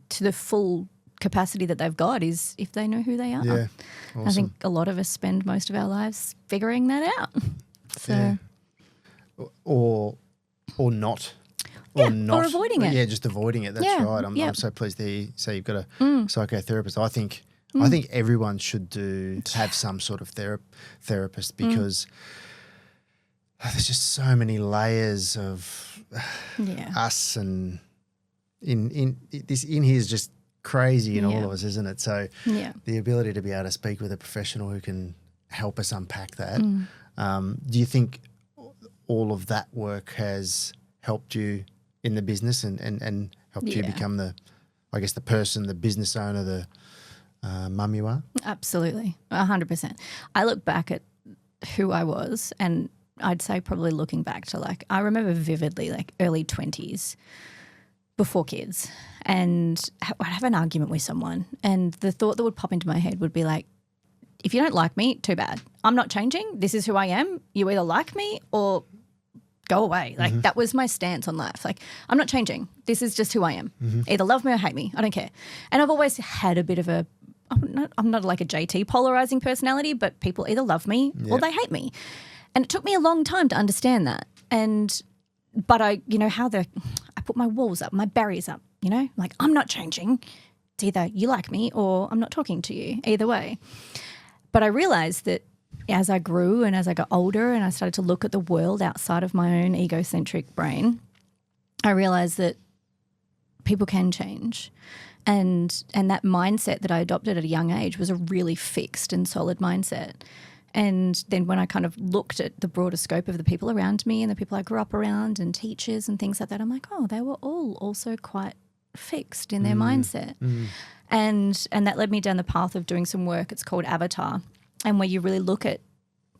to the full capacity that they've got is if they know who they are. Yeah, awesome. I think a lot of us spend most of our lives figuring that out. So, or not. Or avoiding it. Yeah, just avoiding it. That's right. I'm so pleased to say you've got a psychotherapist. I think everyone should have some sort of therapist because there's just so many layers of us, and in here is just crazy in all of us, isn't it? So the ability to be able to speak with a professional who can help us unpack that. Do you think all of that work has helped you in the business and helped you become the person, the business owner, the mum you are? Absolutely, 100%. I look back at who I was, and I'd say probably looking back to I remember vividly early 20s before kids, and I'd have an argument with someone, and the thought that would pop into my head would be if you don't like me, too bad. I'm not changing. This is who I am. You either like me or go away. That was my stance on life. I'm not changing. This is just who I am. Either love me or hate me. I don't care. And I've always had a bit of I'm not like a JT polarizing personality, but people either love me or they hate me. And it took me a long time to understand that. But I put my walls up, my barriers up, I'm not changing. It's either you like me or I'm not talking to you, either way. But I realised that as I grew and as I got older and I started to look at the world outside of my own egocentric brain, I realised that people can change. And that mindset that I adopted at a young age was a really fixed and solid mindset. And then when I kind of looked at the broader scope of the people around me and the people I grew up around and teachers and things like that, I'm like, oh, they were all also quite fixed in their mindset. And that led me down the path of doing some work. It's called Avatar, and where you really look at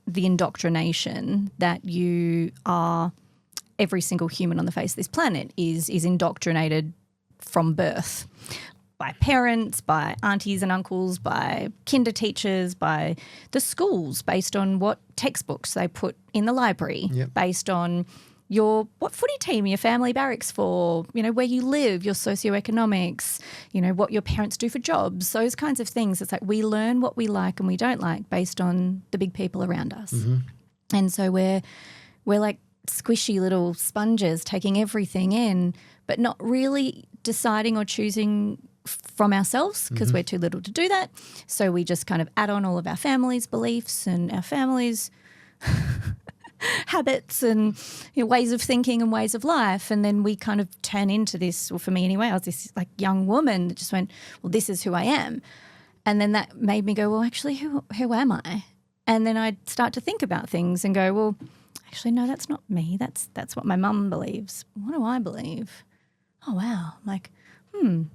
the indoctrination that you are, every single human on the face of this planet is indoctrinated from birth by parents, by aunties and uncles, by kinder teachers, by the schools, based on what textbooks they put in the library, based on what footy team your family barracks for, where you live, your socioeconomics, what your parents do for jobs, those kinds of things. It's like we learn what we like and we don't like based on the big people around us. And so we're like squishy little sponges taking everything in, but not really deciding or choosing from ourselves because we're too little to do that. So we just kind of add on all of our family's beliefs and our family's habits and ways of thinking and ways of life, and then we kind of turn into this, well, for me anyway, I was this like young woman that just went, well, this is who I am. And then that made me go, well, actually, who am I? And then I'd start to think about things and go, well, actually, no, that's not me. That's what my mum believes. What do I believe? Oh, wow. I'm like,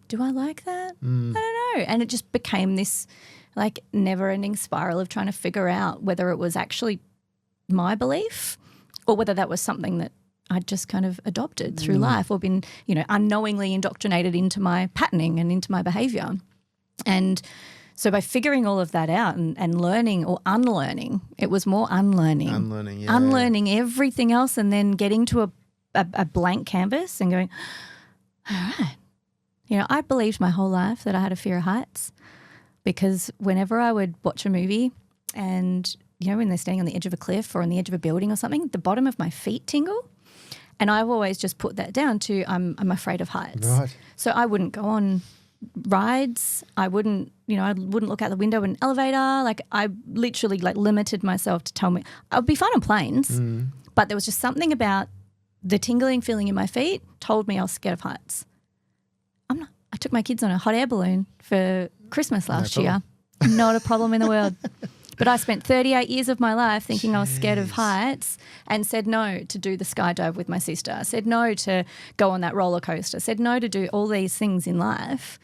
do I like that? I don't know. And it just became this like never-ending spiral of trying to figure out whether it was actually my belief or whether that was something that I'd just kind of adopted through life or been, unknowingly indoctrinated into my patterning and into my behaviour. And so by figuring all of that out and learning or unlearning, it was more unlearning. Unlearning everything else and then getting to a blank canvas and going, all right. I believed my whole life that I had a fear of heights because whenever I would watch a movie and, when they're standing on the edge of a cliff or on the edge of a building or something, the bottom of my feet tingle. And I've always just put that down to I'm afraid of heights. Right. So I wouldn't go on rides. I wouldn't, I wouldn't look out the window in an elevator. Like I literally limited myself to tell me I'd be fine on planes, but there was just something about the tingling feeling in my feet told me I was scared of heights. I took my kids on a hot air balloon for Christmas last year. Not a problem in the world. But I spent 38 years of my life thinking I was scared of heights and said no to do the skydive with my sister. I said no to go on that roller coaster. I said no to do all these things in life.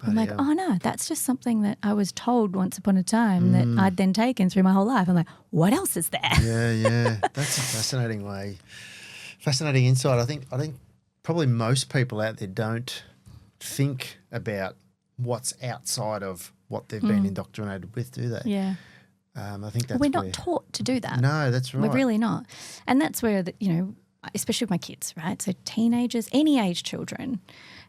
I'm like, oh no, that's just something that I was told once upon a time that I'd then taken through my whole life. I'm like, what else is there? Yeah. That's a fascinating insight. I think probably most people out there don't think about what's outside of what they've been indoctrinated with, do they? Yeah. I think that's we're not taught to do that. No, that's right. We're really not. And that's where, especially with my kids, right? So teenagers, any age children,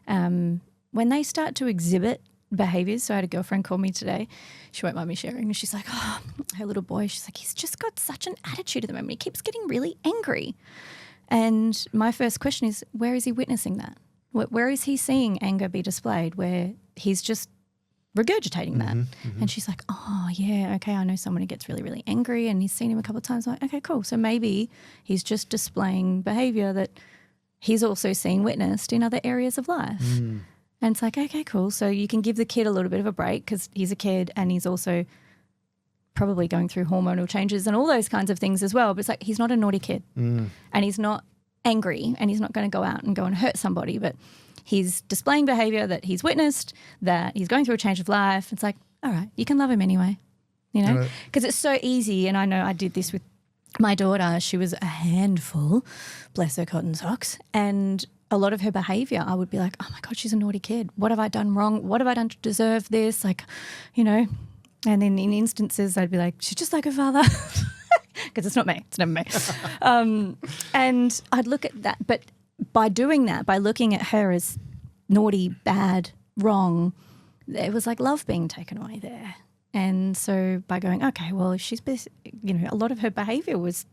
when they start to exhibit behaviours, so I had a girlfriend call me today, she won't mind me sharing, and she's like, her little boy, she's like, he's just got such an attitude at the moment. He keeps getting really angry. And my first question is, where is he witnessing that? Where is he seeing anger be displayed where he's just regurgitating that? And she's like, oh, yeah, okay, I know someone who gets really, really angry and he's seen him a couple of times. I'm like, okay, cool. So maybe he's just displaying behaviour that he's also seen witnessed in other areas of life. And it's like, okay, cool. So you can give the kid a little bit of a break because he's a kid and he's also probably going through hormonal changes and all those kinds of things as well. But it's like he's not a naughty kid and he's not angry and he's not going to go out and hurt somebody, but he's displaying behaviour that he's witnessed, that he's going through a change of life. It's like, all right, you can love him anyway, because it's so easy. And I know I did this with my daughter. She was a handful, bless her cotton socks, and a lot of her behaviour I would be like, oh my God, she's a naughty kid. What have I done wrong? What have I done to deserve this? And then in instances I'd be like, she's just like her father. Because it's not me. It's never me. And I'd look at that. But by doing that, by looking at her as naughty, bad, wrong, it was like love being taken away there. And so by going, okay, well, if she's, a lot of her behaviour was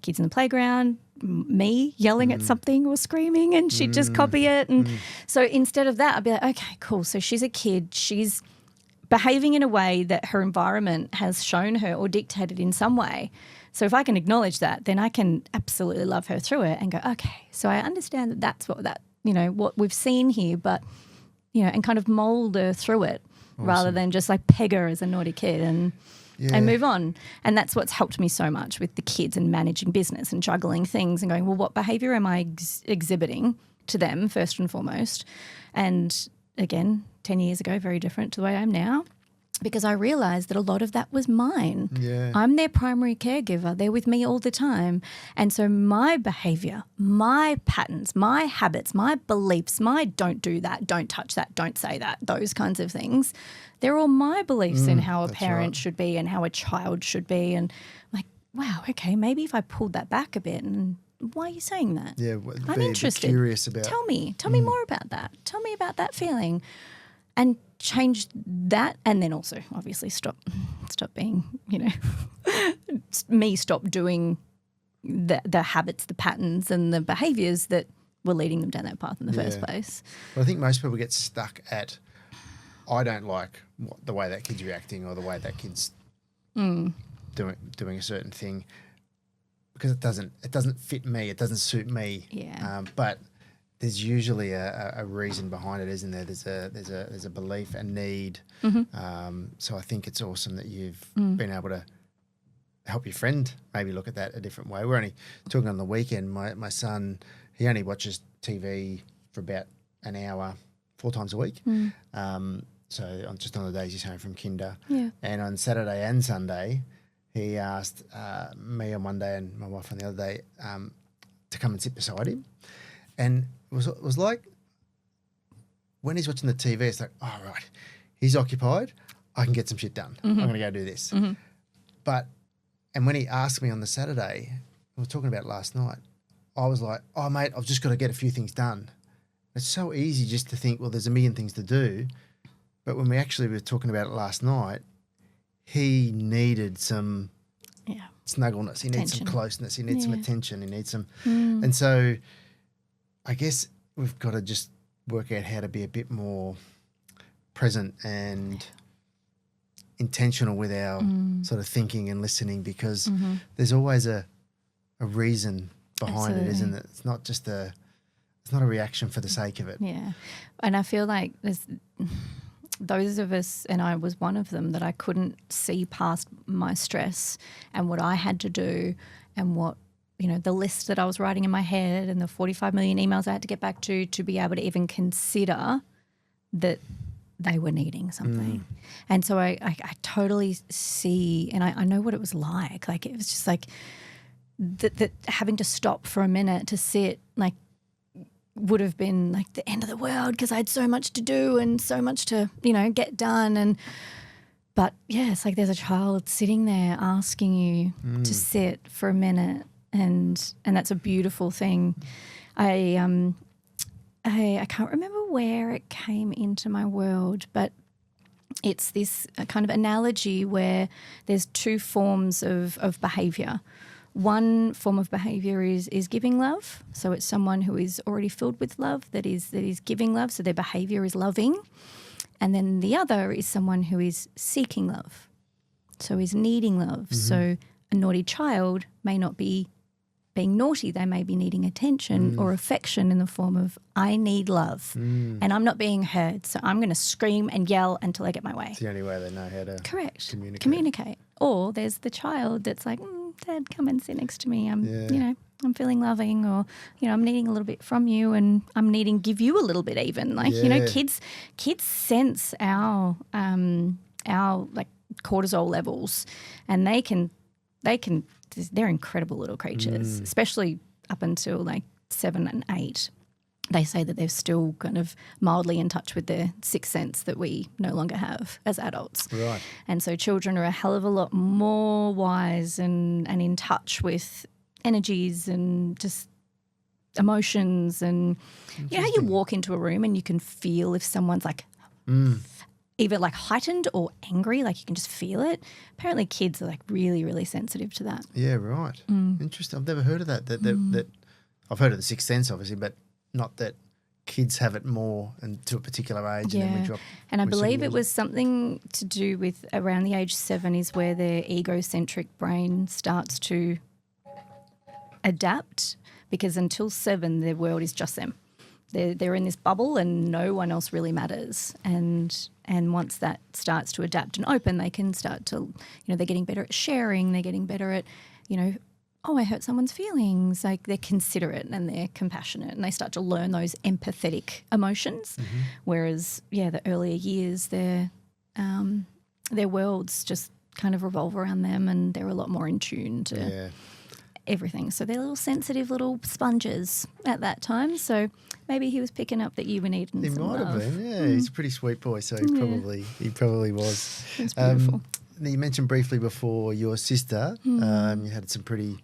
kids in the playground, me yelling at something or screaming, and she'd just copy it. And so instead of that, I'd be like, okay, cool. So she's a kid. She's behaving in a way that her environment has shown her or dictated in some way. So if I can acknowledge that, then I can absolutely love her through it and go, okay, so I understand that that's what we've seen here, but, and kind of mould her through it rather than just like peg her as a naughty kid and move on. And that's what's helped me so much with the kids and managing business and juggling things and going, well, what behaviour am I exhibiting to them first and foremost? And again, 10 years ago, very different to the way I am now, because I realised that a lot of that was mine. Yeah. I'm their primary caregiver. They're with me all the time. And so my behaviour, my patterns, my habits, my beliefs, my don't do that, don't touch that, don't say that, those kinds of things, they're all my beliefs in how a parent should be and how a child should be. And I'm like, wow, okay, maybe if I pulled that back a bit, and why are you saying that? Yeah, I'm interested. Curious about. Tell me more about that. Tell me about that feeling. And change that, and then also obviously stop being, stop doing the habits, the patterns and the behaviours that were leading them down that path in the first place. Well, I think most people get stuck at, I don't like the way that kid's reacting or the way that kid's doing a certain thing, because it doesn't fit me, it doesn't suit me. Yeah. But there's usually a reason behind it, isn't there? There's a belief and need. So I think it's awesome that you've been able to help your friend maybe look at that a different way. We're only talking on the weekend. My son, he only watches TV for about an hour 4 times a week. So just on the days he's home from kinder. Yeah. And on Saturday and Sunday, he asked me on one day and my wife on the other day to come and sit beside him. And it was like, when he's watching the TV, it's like, oh, right, he's occupied, I can get some shit done. I'm going to go do this. And when he asked me on the Saturday, we were talking about it last night, I was like, oh, mate, I've just got to get a few things done. It's so easy just to think, well, there's a million things to do. But when we actually were talking about it last night, he needed some snuggleness. He needs some closeness. He needs some attention. He needs some. And so I guess we've got to just work out how to be a bit more present and intentional with our sort of thinking and listening, because there's always a reason behind it, isn't it? It's not just it's not a reaction for the sake of it. Yeah. And I feel like there's those of us, and I was one of them, that I couldn't see past my stress and what I had to do and what, the list that I was writing in my head and the 45 million emails I had to get back to be able to even consider that they were needing something. And so I totally see, and I know what it was like. Like, it was just like that having to stop for a minute to sit, like, would have been like the end of the world, because I had so much to do and so much to, get done. But yeah, it's like there's a child sitting there asking you to sit for a minute, and that's a beautiful thing. I can't remember where it came into my world, but it's this kind of analogy where there's 2 forms of behaviour. One form of behaviour is giving love. So it's someone who is already filled with love that is giving love, so their behaviour is loving. And then the other is someone who is seeking love, so is needing love. So a naughty child may not be being naughty, they may be needing attention or affection in the form of, I need love and I'm not being heard, so I'm going to scream and yell until I get my way. It's the only way they know how to communicate. Or there's the child that's like, Dad, come and sit next to me. I'm feeling loving, or, I'm needing a little bit from you, and I'm needing to give you a little bit even. Like, kids sense our like cortisol levels, and they're incredible little creatures, especially up until like 7 and 8. They say that they're still kind of mildly in touch with their sixth sense that we no longer have as adults. Right. And so children are a hell of a lot more wise and in touch with energies and just emotions. And you know how you walk into a room and you can feel if someone's like either like heightened or angry, like you can just feel it. Apparently kids are like really, really sensitive to that. Yeah, right. Interesting. I've never heard of that. That I've heard of the sixth sense, obviously, but not that kids have it more and to a particular age. Yeah. And then we drop. And I believe it was something to do with around the age 7 is where their egocentric brain starts to adapt, because until 7 their world is just them. They're in this bubble and no one else really matters. And once that starts to adapt and open, they can start to, they're getting better at sharing, they're getting better at, oh, I hurt someone's feelings. Like they're considerate and they're compassionate and they start to learn those empathetic emotions. Whereas, the earlier years, their worlds just kind of revolve around them and they're a lot more in tune to everything. So they're little sensitive little sponges at that time. So maybe he was picking up that you were needing some love. He might have been, yeah. He's a pretty sweet boy, so he probably was. It's beautiful. You mentioned briefly before your sister. You had some pretty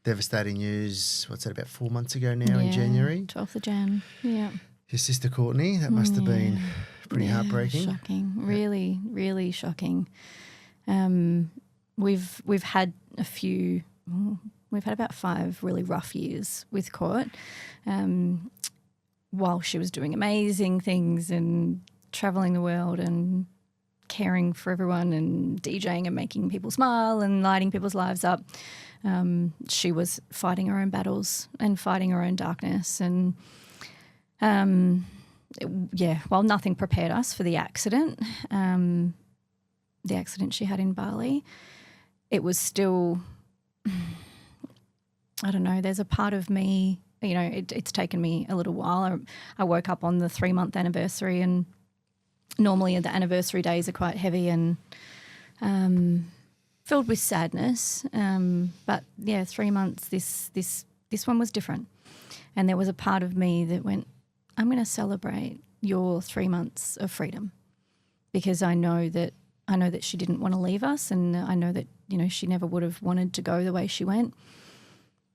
devastating news, what's that, about 4 months ago now in January? 12th of Jan, yeah. Your sister Courtney, that must have been pretty heartbreaking. Shocking, really, really shocking. We've had about 5 really rough years with Court while she was doing amazing things and travelling the world and caring for everyone and DJing and making people smile and lighting people's lives up. She was fighting her own battles and fighting her own darkness. And, while nothing prepared us for the accident she had in Bali, it was still, I don't know, there's a part of me, it's taken me a little while. I woke up on the 3-month anniversary and normally the anniversary days are quite heavy and filled with sadness. But 3 months, this one was different. And there was a part of me that went, I'm going to celebrate your 3 months of freedom because I know that she didn't want to leave us and I know that, she never would have wanted to go the way she went.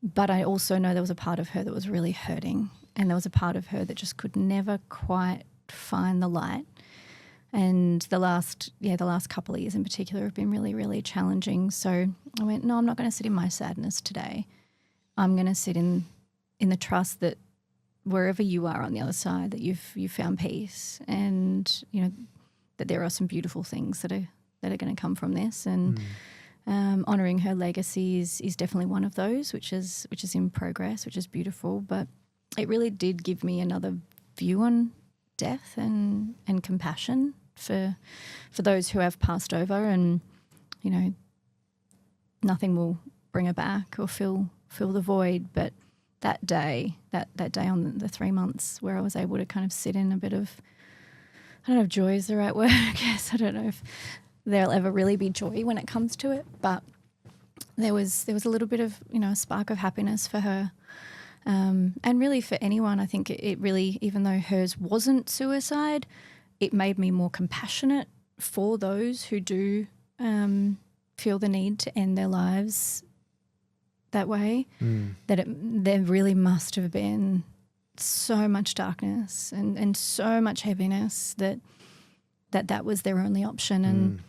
But I also know there was a part of her that was really hurting and there was a part of her that just could never quite find the light. And the last couple of years in particular have been really, really challenging. So I went, no, I'm not going to sit in my sadness today. I'm going to sit in the trust that wherever you are on the other side, that you've found peace and, that there are some beautiful things that are going to come from this. And honouring her legacy is definitely one of those, which is in progress, which is beautiful. But it really did give me another view on death and compassion for those who have passed over, and nothing will bring her back or fill the void. But that day on the 3 months where I was able to kind of sit in a bit of, I don't know if joy is the right word. I guess I don't know if there'll ever really be joy when it comes to it, but there was a little bit of a spark of happiness for her. And really for anyone, I think it really, even though hers wasn't suicide, it made me more compassionate for those who do feel the need to end their lives that way, there really must have been so much darkness and so much heaviness that was their only option.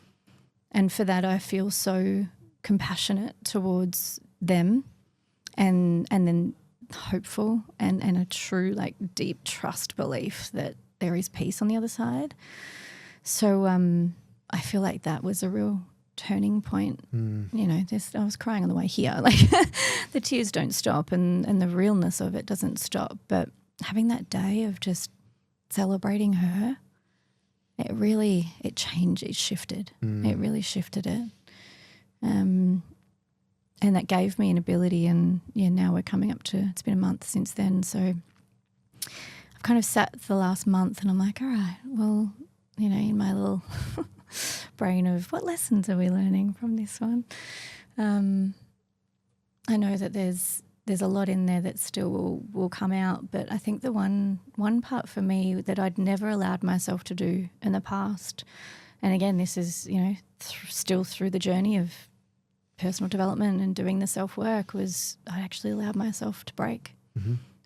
And for that I feel so compassionate towards them and then hopeful and a true deep trust belief that there is peace on the other side. So I feel like that was a real turning point. I was crying on the way here. The tears don't stop and the realness of it doesn't stop. But having that day of just celebrating her, it changed, it shifted. It really shifted it. And that gave me an ability, and now we're coming up to, it's been a month since then. So I've kind of sat the last month and I'm like, all right, well, in my little brain of what lessons are we learning from this one? I know that there's a lot in there that still will come out, but I think the one part for me that I'd never allowed myself to do in the past, and again, this is, still through the journey of personal development and doing the self-work, was I actually allowed myself to break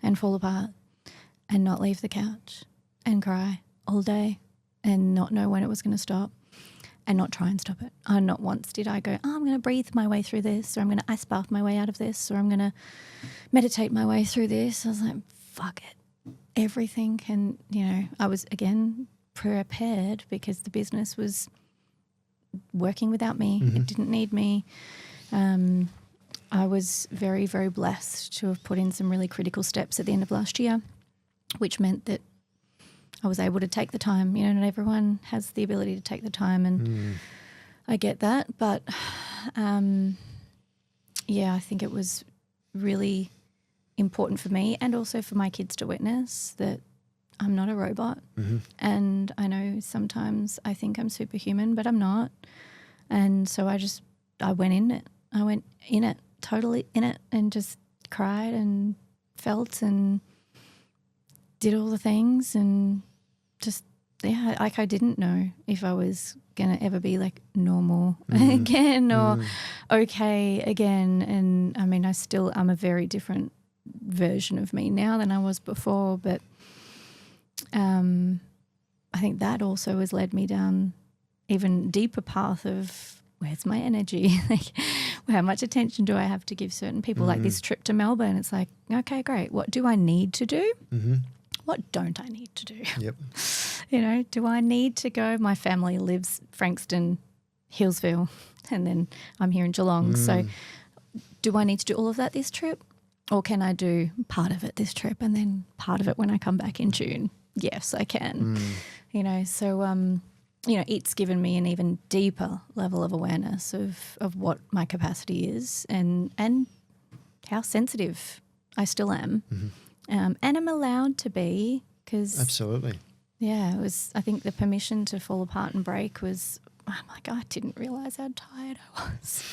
and fall apart and not leave the couch and cry all day and not know when it was going to stop and not try and stop it. Not once did I go, I'm going to breathe my way through this, or I'm going to ice bath my way out of this, or I'm going to meditate my way through this. I was like, fuck it, everything. And, I was, again, prepared because the business was working without me. It didn't need me. I was very, very blessed to have put in some really critical steps at the end of last year, which meant that I was able to take the time. Not everyone has the ability to take the time, and I get that. But, I think it was really important for me and also for my kids to witness that I'm not a robot. And I know sometimes I think I'm superhuman, but I'm not. And so I went in it. I went in it, totally in it, and just cried and felt and did all the things and just, yeah, like I didn't know if I was going to ever be like normal again or okay again. And I mean, I'm a very different version of me now than I was before, but I think that also has led me down even deeper path of where's my energy? Like, how much attention do I have to give certain people? Like this trip to Melbourne, it's like, okay, great. What do I need to do? What don't I need to do? Yep. You know, do I need to go? My family lives Frankston, Hillsville, and then I'm here in Geelong. So do I need to do all of that this trip? Or can I do part of it this trip and then part of it when I come back in June? Yes, I can. You know, so, you know, it's given me an even deeper level of awareness of what my capacity is and how sensitive I still am. And I'm allowed to be because... Absolutely. Yeah, it was, I think the permission to fall apart and break was, I'm like, I didn't realise how tired I was.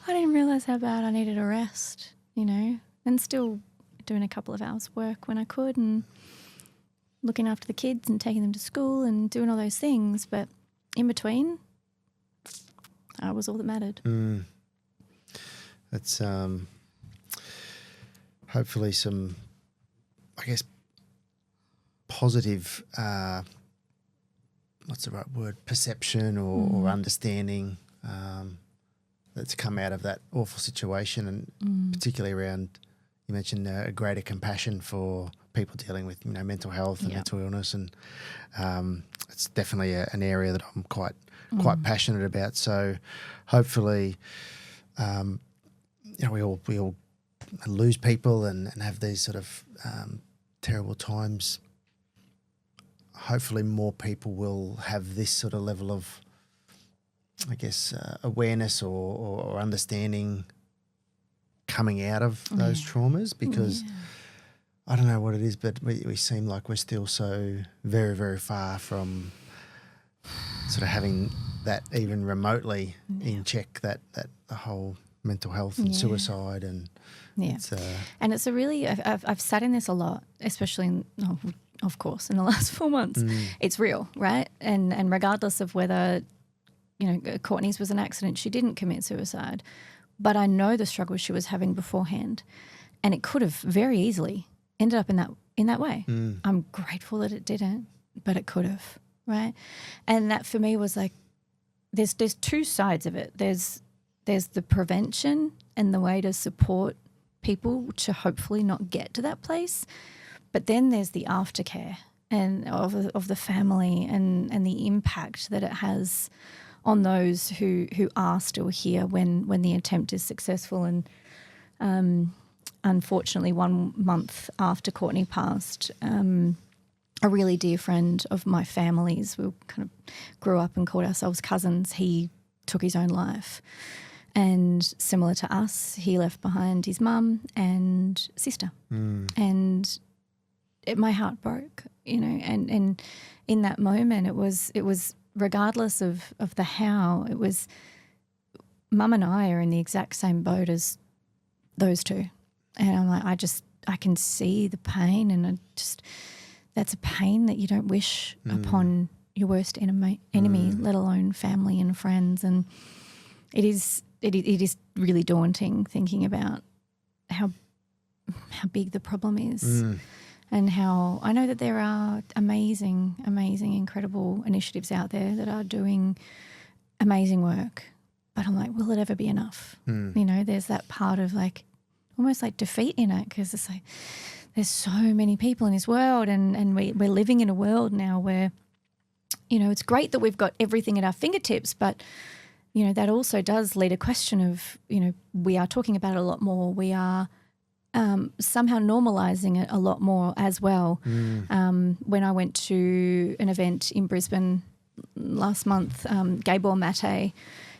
I didn't realise how bad I needed a rest, you know, and still doing a couple of hours work when I could and looking after the kids and taking them to school and doing all those things. But in between, I was all that mattered. That's hopefully some, I guess, positive, what's the right word, perception or understanding that's come out of that awful situation, and particularly around, you mentioned a greater compassion for people dealing with, you know, mental health and mental illness, and it's definitely an area that I'm quite passionate about. So hopefully, you know, we all lose people and have these sort of terrible times. Hopefully more people will have this sort of level of, I guess, awareness or understanding coming out of those traumas, because I don't know what it is, but we seem like we're still so very, very far from sort of having that even remotely in check, that the whole mental health and suicide and and it's a really, I've sat in this a lot, especially of course in the last 4 months. It's real, right? And regardless of whether, you know, Courtney's was an accident, she didn't commit suicide, but I know the struggles she was having beforehand, and it could have very easily ended up in that way. I'm grateful that it didn't, but it could have, right? And that for me was like, there's two sides of it. There's the prevention and the way to support people to hopefully not get to that place, but then there's the aftercare and of the family and the impact that it has on those who are still here when the attempt is successful. And unfortunately, 1 month after Courtney passed, a really dear friend of my family's, we kind of grew up and called ourselves cousins, he took his own life. And similar to us, he left behind his mum and sister. And my heart broke, you know, and in that moment it was regardless of the how, it was mum and I are in the exact same boat as those two. And I'm like, I can see the pain, and that's a pain that you don't wish upon your worst enemy, let alone family and friends. And it is really daunting thinking about how big the problem is, and how I know that there are amazing, incredible initiatives out there that are doing amazing work, but I'm like, will it ever be enough? You know, there's that part of like almost like defeat in it, because it's like there's so many people in this world, and we're living in a world now where, you know, it's great that we've got everything at our fingertips, but you know, that also does lead a question of, you know, we are talking about it a lot more. We are somehow normalising it a lot more as well. When I went to an event in Brisbane last month, Gabor Mate,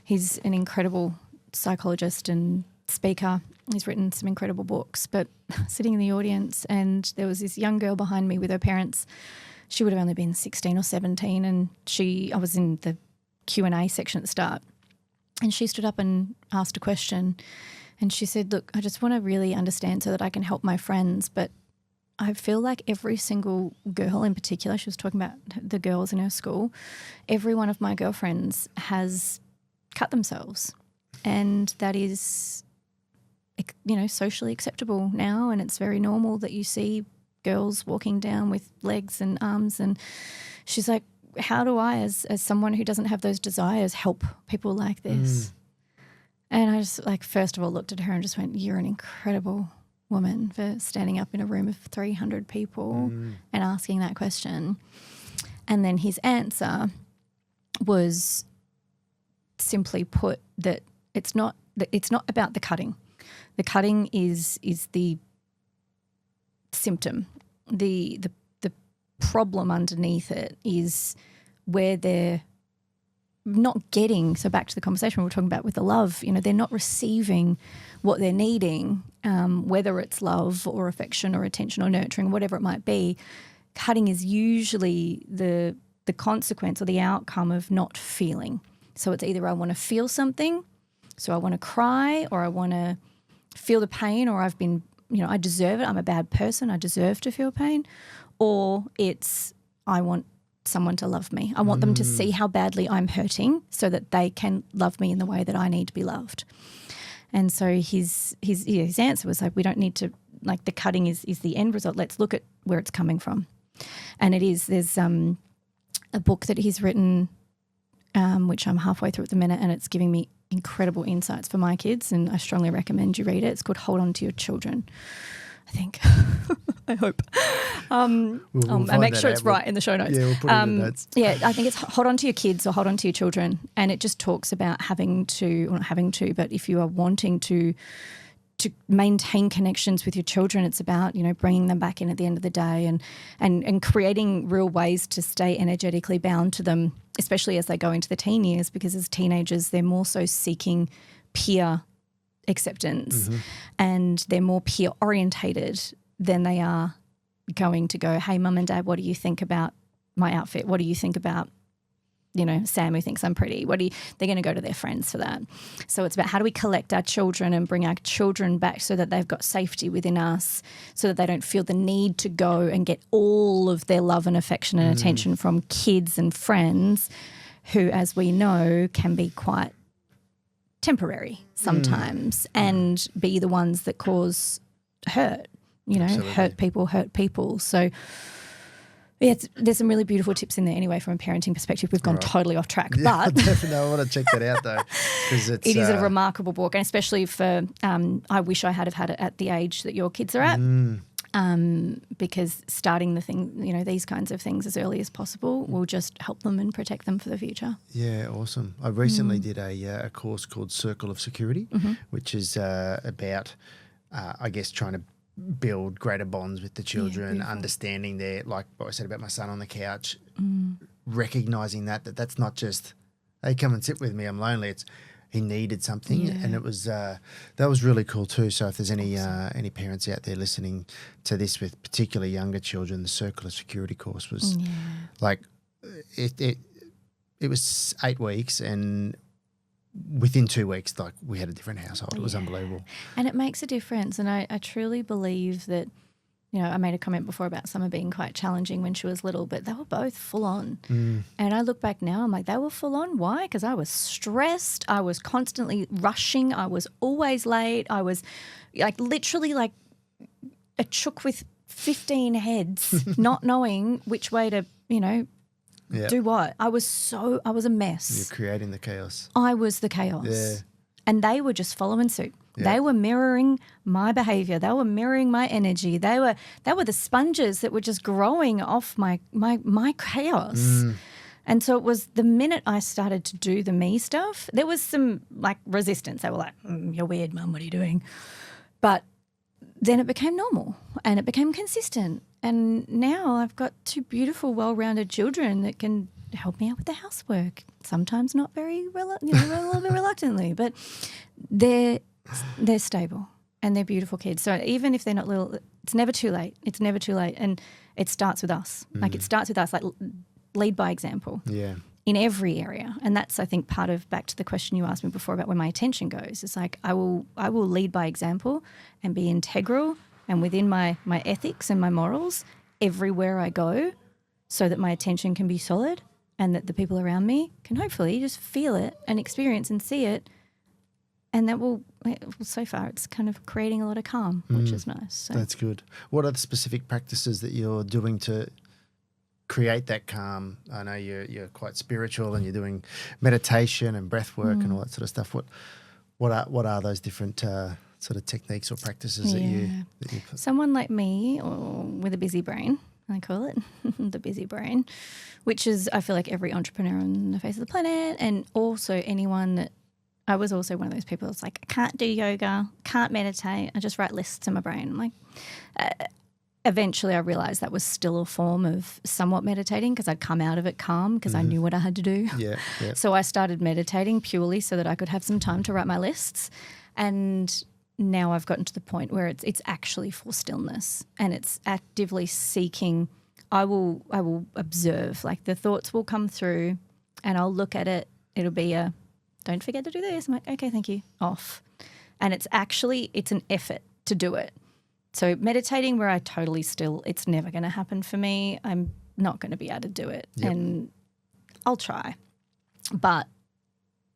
he's an incredible psychologist and speaker, He's written some incredible books, but sitting in the audience and there was this young girl behind me with her parents. She would have only been 16 or 17 and I was in the Q&A section at the start and she stood up and asked a question and she said, look, I just want to really understand so that I can help my friends, but I feel like every single girl in particular, she was talking about the girls in her school, every one of my girlfriends has cut themselves and that is, you know, socially acceptable now and it's very normal that you see girls walking down with legs and arms and she's like, how do I as someone who doesn't have those desires help people like this? And I just like first of all looked at her and just went, you're an incredible woman for standing up in a room of 300 people and asking that question. And then his answer was simply put that it's not about the cutting. The cutting is the symptom. The problem underneath it is where they're not getting, so back to the conversation we were talking about with the love, you know, they're not receiving what they're needing, whether it's love or affection or attention or nurturing, whatever it might be. Cutting is usually the consequence or the outcome of not feeling. So it's either I want to feel something, so I want to cry, or I want to feel the pain, or I've been, you know, I deserve it, I'm a bad person, I deserve to feel pain, or it's I want someone to love me. I want them to see how badly I'm hurting so that they can love me in the way that I need to be loved. And so his answer was like, we don't need to, like the cutting is the end result. Let's look at where it's coming from. And there's a book that he's written, which I'm halfway through at the minute, and it's giving me incredible insights for my kids, and I strongly recommend you read it. It's called Hold On to Your Children, I think. I hope. I'll make sure it's right in the show notes. Yeah, we'll put it in the notes. Yeah, I think it's Hold On to Your Kids or Hold On to Your Children, and it just talks about having to, or not having to, but if you are wanting to maintain connections with your children, it's about, you know, bringing them back in at the end of the day and creating real ways to stay energetically bound to them, especially as they go into the teen years, because as teenagers they're more so seeking peer acceptance and they're more peer orientated than they are going to go, hey, mum and dad, what do you think about my outfit? What do you think about, you know, Sam who thinks I'm pretty? They're going to go to their friends for that. So it's about how do we collect our children and bring our children back so that they've got safety within us, so that they don't feel the need to go and get all of their love and affection and attention from kids and friends who, as we know, can be quite temporary sometimes and be the ones that cause hurt, you know, Absolutely. hurt people. So yeah, there's some really beautiful tips in there anyway from a parenting perspective. We've gone totally off track. Yeah, but definitely. I want to check that out though, because it is a remarkable book, and especially for I wish I had it at the age that your kids are at, because starting the thing, you know, these kinds of things as early as possible will just help them and protect them for the future. Yeah, awesome. I recently did a course called Circle of Security, which is about, I guess, trying to build greater bonds with the children, understanding their, like what I said about my son on the couch, recognising that's not just, hey, come and sit with me, I'm lonely. It's he needed something, and it was that was really cool too. So if there's any parents out there listening to this with particularly younger children, the Circle of Security course was like it was 8 weeks, and within 2 weeks, like we had a different household. It was unbelievable. And it makes a difference. And I truly believe that, you know, I made a comment before about Summer being quite challenging when she was little, but they were both full on. And I look back now, I'm like, they were full on. Why? Because I was stressed. I was constantly rushing. I was always late. I was like literally like a chook with 15 heads, not knowing which way to, you know, do what? I was a mess. You're creating the chaos. I was the chaos. Yeah. And they were just following suit. Yeah. They were mirroring my behaviour. They were mirroring my energy. They were the sponges that were just growing off my chaos. And so it was the minute I started to do the me stuff, there was some like resistance. They were like, you're weird, Mum, what are you doing? But then it became normal and it became consistent. And now I've got 2 beautiful, well-rounded children that can help me out with the housework. Sometimes not very, a little bit reluctantly, but they're stable and they're beautiful kids. So even if they're not little, it's never too late. It's never too late. And it starts with us. Like it starts with us, like lead by example. Yeah. In every area. And that's, I think, part of, back to the question you asked me before about where my attention goes. It's like I will lead by example and be integral and within my ethics and my morals everywhere I go, so that my attention can be solid and that the people around me can hopefully just feel it and experience and see it. And that will, so far, it's kind of creating a lot of calm, which is nice. So. That's good. What are the specific practices that you're doing to create that calm? I know you're quite spiritual and you're doing meditation and breath work and all that sort of stuff. What are those different sort of techniques or practices that you put? Someone like me, or with a busy brain, I call it the busy brain, which is, I feel like, every entrepreneur on the face of the planet, and also anyone that, I was also one of those people that's like, I can't do yoga, can't meditate, I just write lists in my brain. I'm like, eventually I realised that was still a form of somewhat meditating, because I'd come out of it calm because I knew what I had to do. Yeah. So I started meditating purely so that I could have some time to write my lists, and now I've gotten to the point where it's actually for stillness, and it's actively seeking. I will observe, like the thoughts will come through and I'll look at it. It'll be a, don't forget to do this. I'm like, okay, thank you, off. And it's an effort to do it. So meditating where I totally still, it's never going to happen for me. I'm not going to be able to do it. Yep. And I'll try, but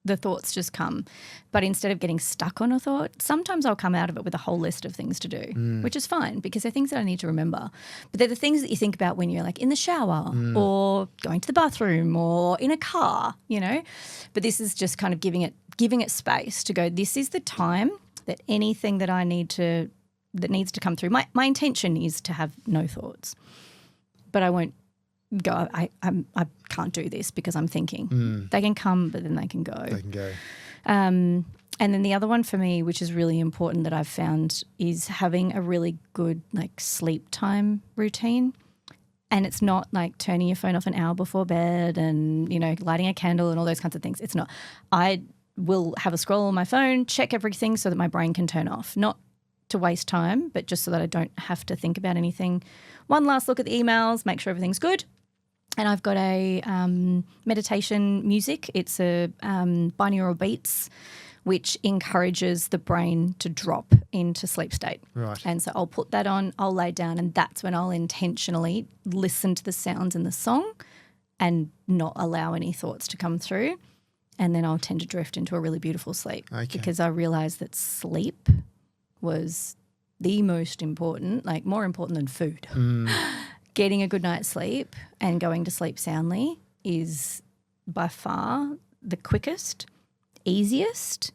the thoughts just come. But instead of getting stuck on a thought, sometimes I'll come out of it with a whole list of things to do, which is fine because they're things that I need to remember. But they're the things that you think about when you're like in the shower or going to the bathroom or in a car, you know. But this is just kind of giving it space to go, this is the time that anything that that needs to come through. My intention is to have no thoughts, but I won't go, I can't do this because I'm thinking. They can come, but then they can go. And then the other one for me, which is really important that I've found, is having a really good like sleep time routine. And it's not like turning your phone off an hour before bed and, you know, lighting a candle and all those kinds of things. It's not. I will have a scroll on my phone, check everything so that my brain can turn off. Not to waste time, but just so that I don't have to think about anything. One last look at the emails, make sure everything's good. And I've got a meditation music. It's a binaural beats, which encourages the brain to drop into sleep state. Right. And so I'll put that on, I'll lay down, and that's when I'll intentionally listen to the sounds in the song and not allow any thoughts to come through. And then I'll tend to drift into a really beautiful sleep because I realised that sleep was the most important, like more important than food. Getting a good night's sleep and going to sleep soundly is by far the quickest, easiest,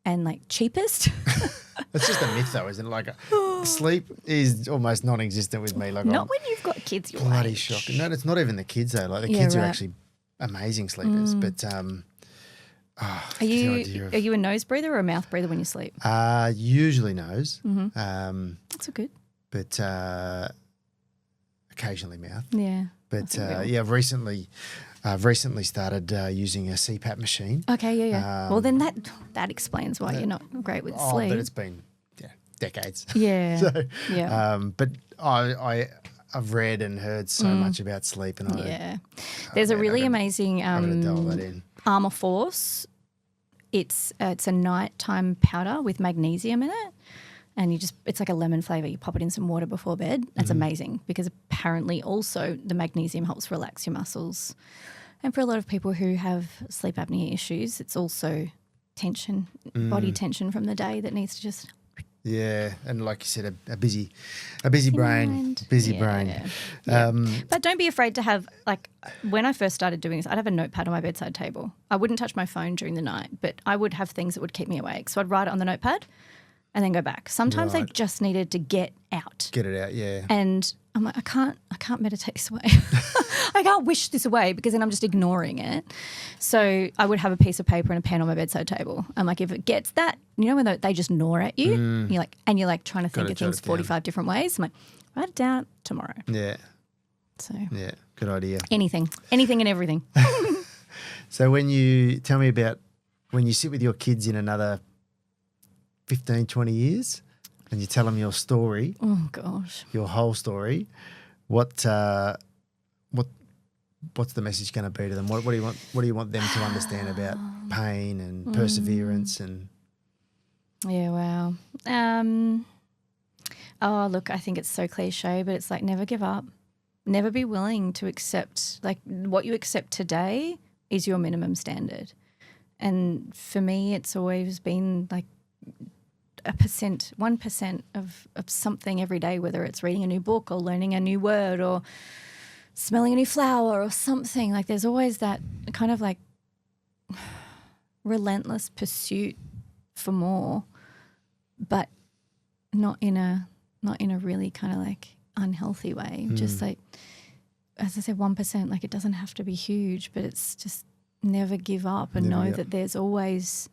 and like cheapest. It's just a myth though, isn't it? Like sleep is almost non-existent with me. Like not when you've got kids your bloody age. shocking. No, it's not even the kids though. Like the kids are actually amazing sleepers. But are you a nose breather or a mouth breather when you sleep? Usually nose. That's all good. But occasionally mouth. Yeah. But I've recently started using a CPAP machine. Okay, yeah. Well, then that explains why you're not great with sleep. But it's been decades. Yeah. So, yeah. But I've read and heard so much about sleep, and there's a really amazing Armour Force. It's a nighttime powder with magnesium in it. And it's like a lemon flavour. You pop it in some water before bed. That's amazing because apparently also the magnesium helps relax your muscles. And for a lot of people who have sleep apnea issues, it's also tension, body tension from the day that needs to just... Yeah, and like you said, a busy brain, brain. Yeah. But don't be afraid to have, like, when I first started doing this, I'd have a notepad on my bedside table. I wouldn't touch my phone during the night, but I would have things that would keep me awake. So I'd write it on the notepad and then go back. Sometimes I just needed to get out. Get it out, yeah. And I'm like, I can't meditate this way. I can't wish this away because then I'm just ignoring it. So I would have a piece of paper and a pen on my bedside table. I'm like, if it gets that, you know, when they just gnaw at you, you're like trying to think of things 45 different ways. I'm like, write it down tomorrow. Yeah. So yeah, good idea. Anything and everything. So tell me about when you sit with your kids in another 15, 20 years, and you tell them your story, Oh gosh. your whole story, what's the message going to be to them? What do you want? What do you want them to understand about pain and perseverance and? Yeah, wow. Oh, look, I think it's so cliche, but it's like never give up. Never be willing to accept, like what you accept today is your minimum standard. And for me, it's always been like 1% of something every day, whether it's reading a new book or learning a new word or smelling a new flower or something. Like there's always that kind of like relentless pursuit for more, but not in a really kind of like unhealthy way. Just like, as I said, 1%, like it doesn't have to be huge, but it's just never give up and know that there's always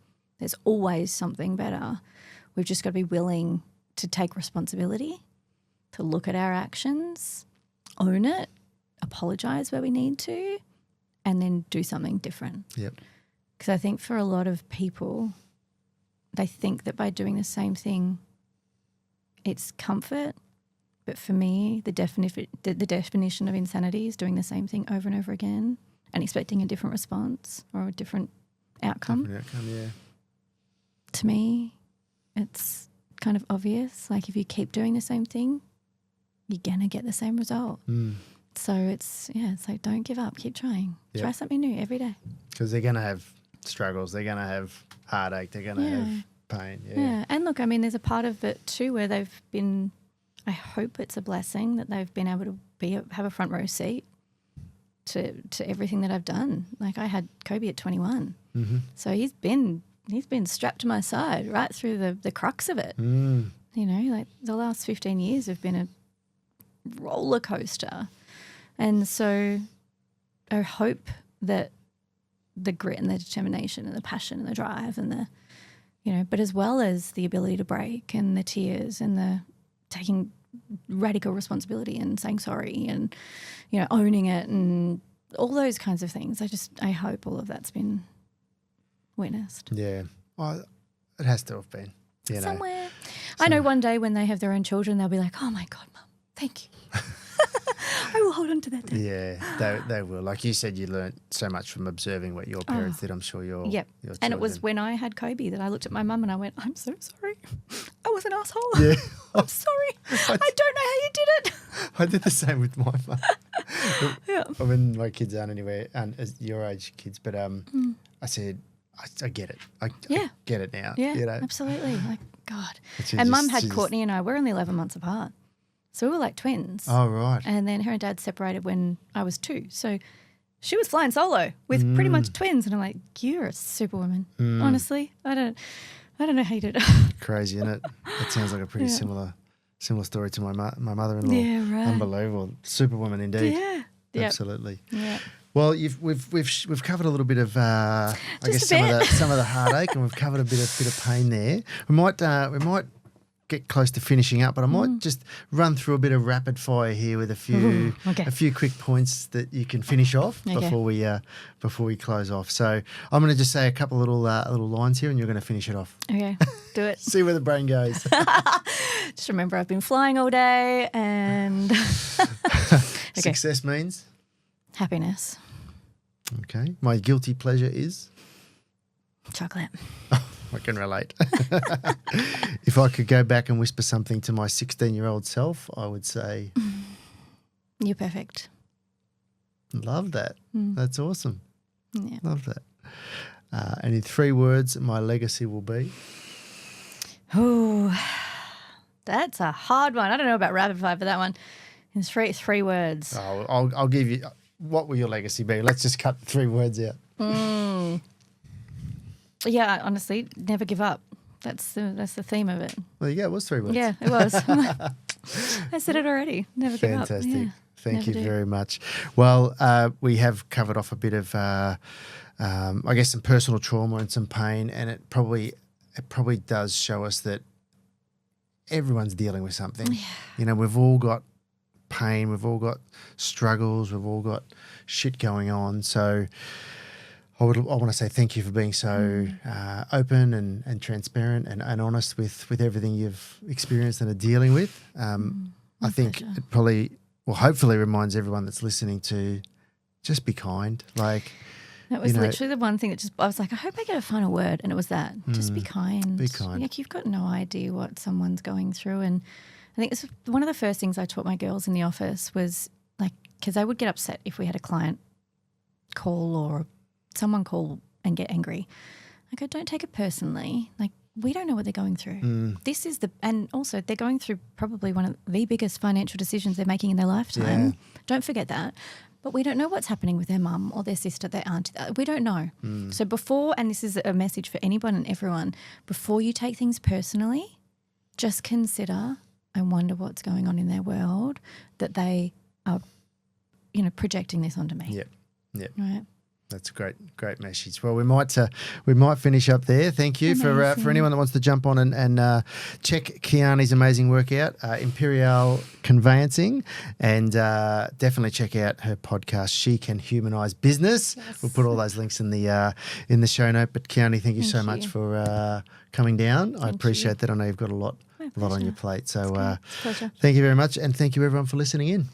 something better. We've just got to be willing to take responsibility, to look at our actions, own it, apologize where we need to, and then do something different. Yep. Because I think for a lot of people, they think that by doing the same thing, it's comfort. But for me, the definition of insanity is doing the same thing over and over again and expecting a different response or a different outcome. Different outcome, yeah. To me, it's kind of obvious. Like if you keep doing the same thing, you're going to get the same result. So it's like don't give up, keep trying. Yep. Try something new every day. Because they're going to have struggles, they're going to have heartache, they're going to have pain. Yeah. And look, I mean, there's a part of it too where they've been, I hope it's a blessing that they've been able to have a front row seat to everything that I've done. Like I had Kobe at 21. So he's been strapped to my side right through the crux of it. You know, like the last 15 years have been a roller coaster. And so I hope that the grit and the determination and the passion and the drive and the, you know, but as well as the ability to break and the tears and the taking radical responsibility and saying sorry and, you know, owning it and all those kinds of things. I hope all of that's been witnessed. Yeah. Well, it has to have been. Somewhere. I know one day when they have their own children, they'll be like, oh my God, Mum, thank you. I will hold on to that day. Yeah, they will. Like you said, you learnt so much from observing what your parents did. I'm sure your children. And it was when I had Kobe that I looked at my mum and I went, I'm so sorry. I was an asshole. Yeah. I'm sorry. I don't know how you did it. I did the same with my mum. Yeah. I mean, my kids aren't anywhere as your age kids, but I said, I get it. I get it now. Yeah, you know? Absolutely. Like, God. And Mum had Courtney and I. We're only 11 months apart. So we were like twins. Oh, right. And then her and Dad separated when I was 2. So she was flying solo with pretty much twins. And I'm like, you're a superwoman. Honestly, I don't know how you did it. Crazy, isn't it? That sounds like a pretty similar story to my mother-in-law. Yeah, right. Unbelievable. Superwoman indeed. Yeah. Absolutely. Yeah. Well, we've covered a little bit of I guess some of the heartache, and we've covered a bit of pain there. We might get close to finishing up, but I might just run through a bit of rapid fire here with a few quick points that you can finish off before we close off. So I'm going to just say a couple little lines here, and you're going to finish it off. Okay, do it. See where the brain goes. Just remember, I've been flying all day, and Success means happiness. Okay. My guilty pleasure is Chocolate. I can relate. If I could go back and whisper something to my 16-year-old self, I would say, you're perfect. Love that. That's awesome. Yeah. Love that. And in 3 words, my legacy will be? Oh, that's a hard one. I don't know about rapid fire for that one. In 3 words. Oh, I'll give you. What will your legacy be? Let's just cut 3 words out. Yeah, honestly, never give up. That's the theme of it. There you go. It was 3 words. Yeah, it was. I said it already. Never give up. Fantastic. Yeah, Thank you very much. Well, we have covered off a bit of, I guess, some personal trauma and some pain, and it probably does show us that everyone's dealing with something. Yeah. You know, we've all got pain, we've all got struggles, we've all got shit going on. So I want to say thank you for being so open and transparent and honest with everything you've experienced and are dealing with. I think pleasure. it probably, hopefully reminds everyone that's listening to just be kind. Like, that was literally the one thing that I was like, I hope I get a final word. And it was that. Just be kind. Be kind. Like, you've got no idea what someone's going through. And I think it's one of the first things I taught my girls in the office was like, because they would get upset if we had a client call or someone call and get angry. I go, don't take it personally. Like, we don't know what they're going through. This is and also they're going through probably one of the biggest financial decisions they're making in their lifetime. Yeah. Don't forget that. But we don't know what's happening with their mum or their sister, their aunt. We don't know. So before, and this is a message for anyone and everyone, before you take things personally, just consider and wonder what's going on in their world that they are, projecting this onto me. Yep. Right. That's a great message. Well, we might finish up there. Thank you for anyone that wants to jump on and check Kiani's amazing work out, Imperial Conveyancing, and definitely check out her podcast, She Can Humanize Business. Yes. We'll put all those links in the show note. But Kiani, thank you so much for coming down. I appreciate that. I know you've got a lot on your plate. So It's a pleasure. thank you very much, and thank you everyone for listening in.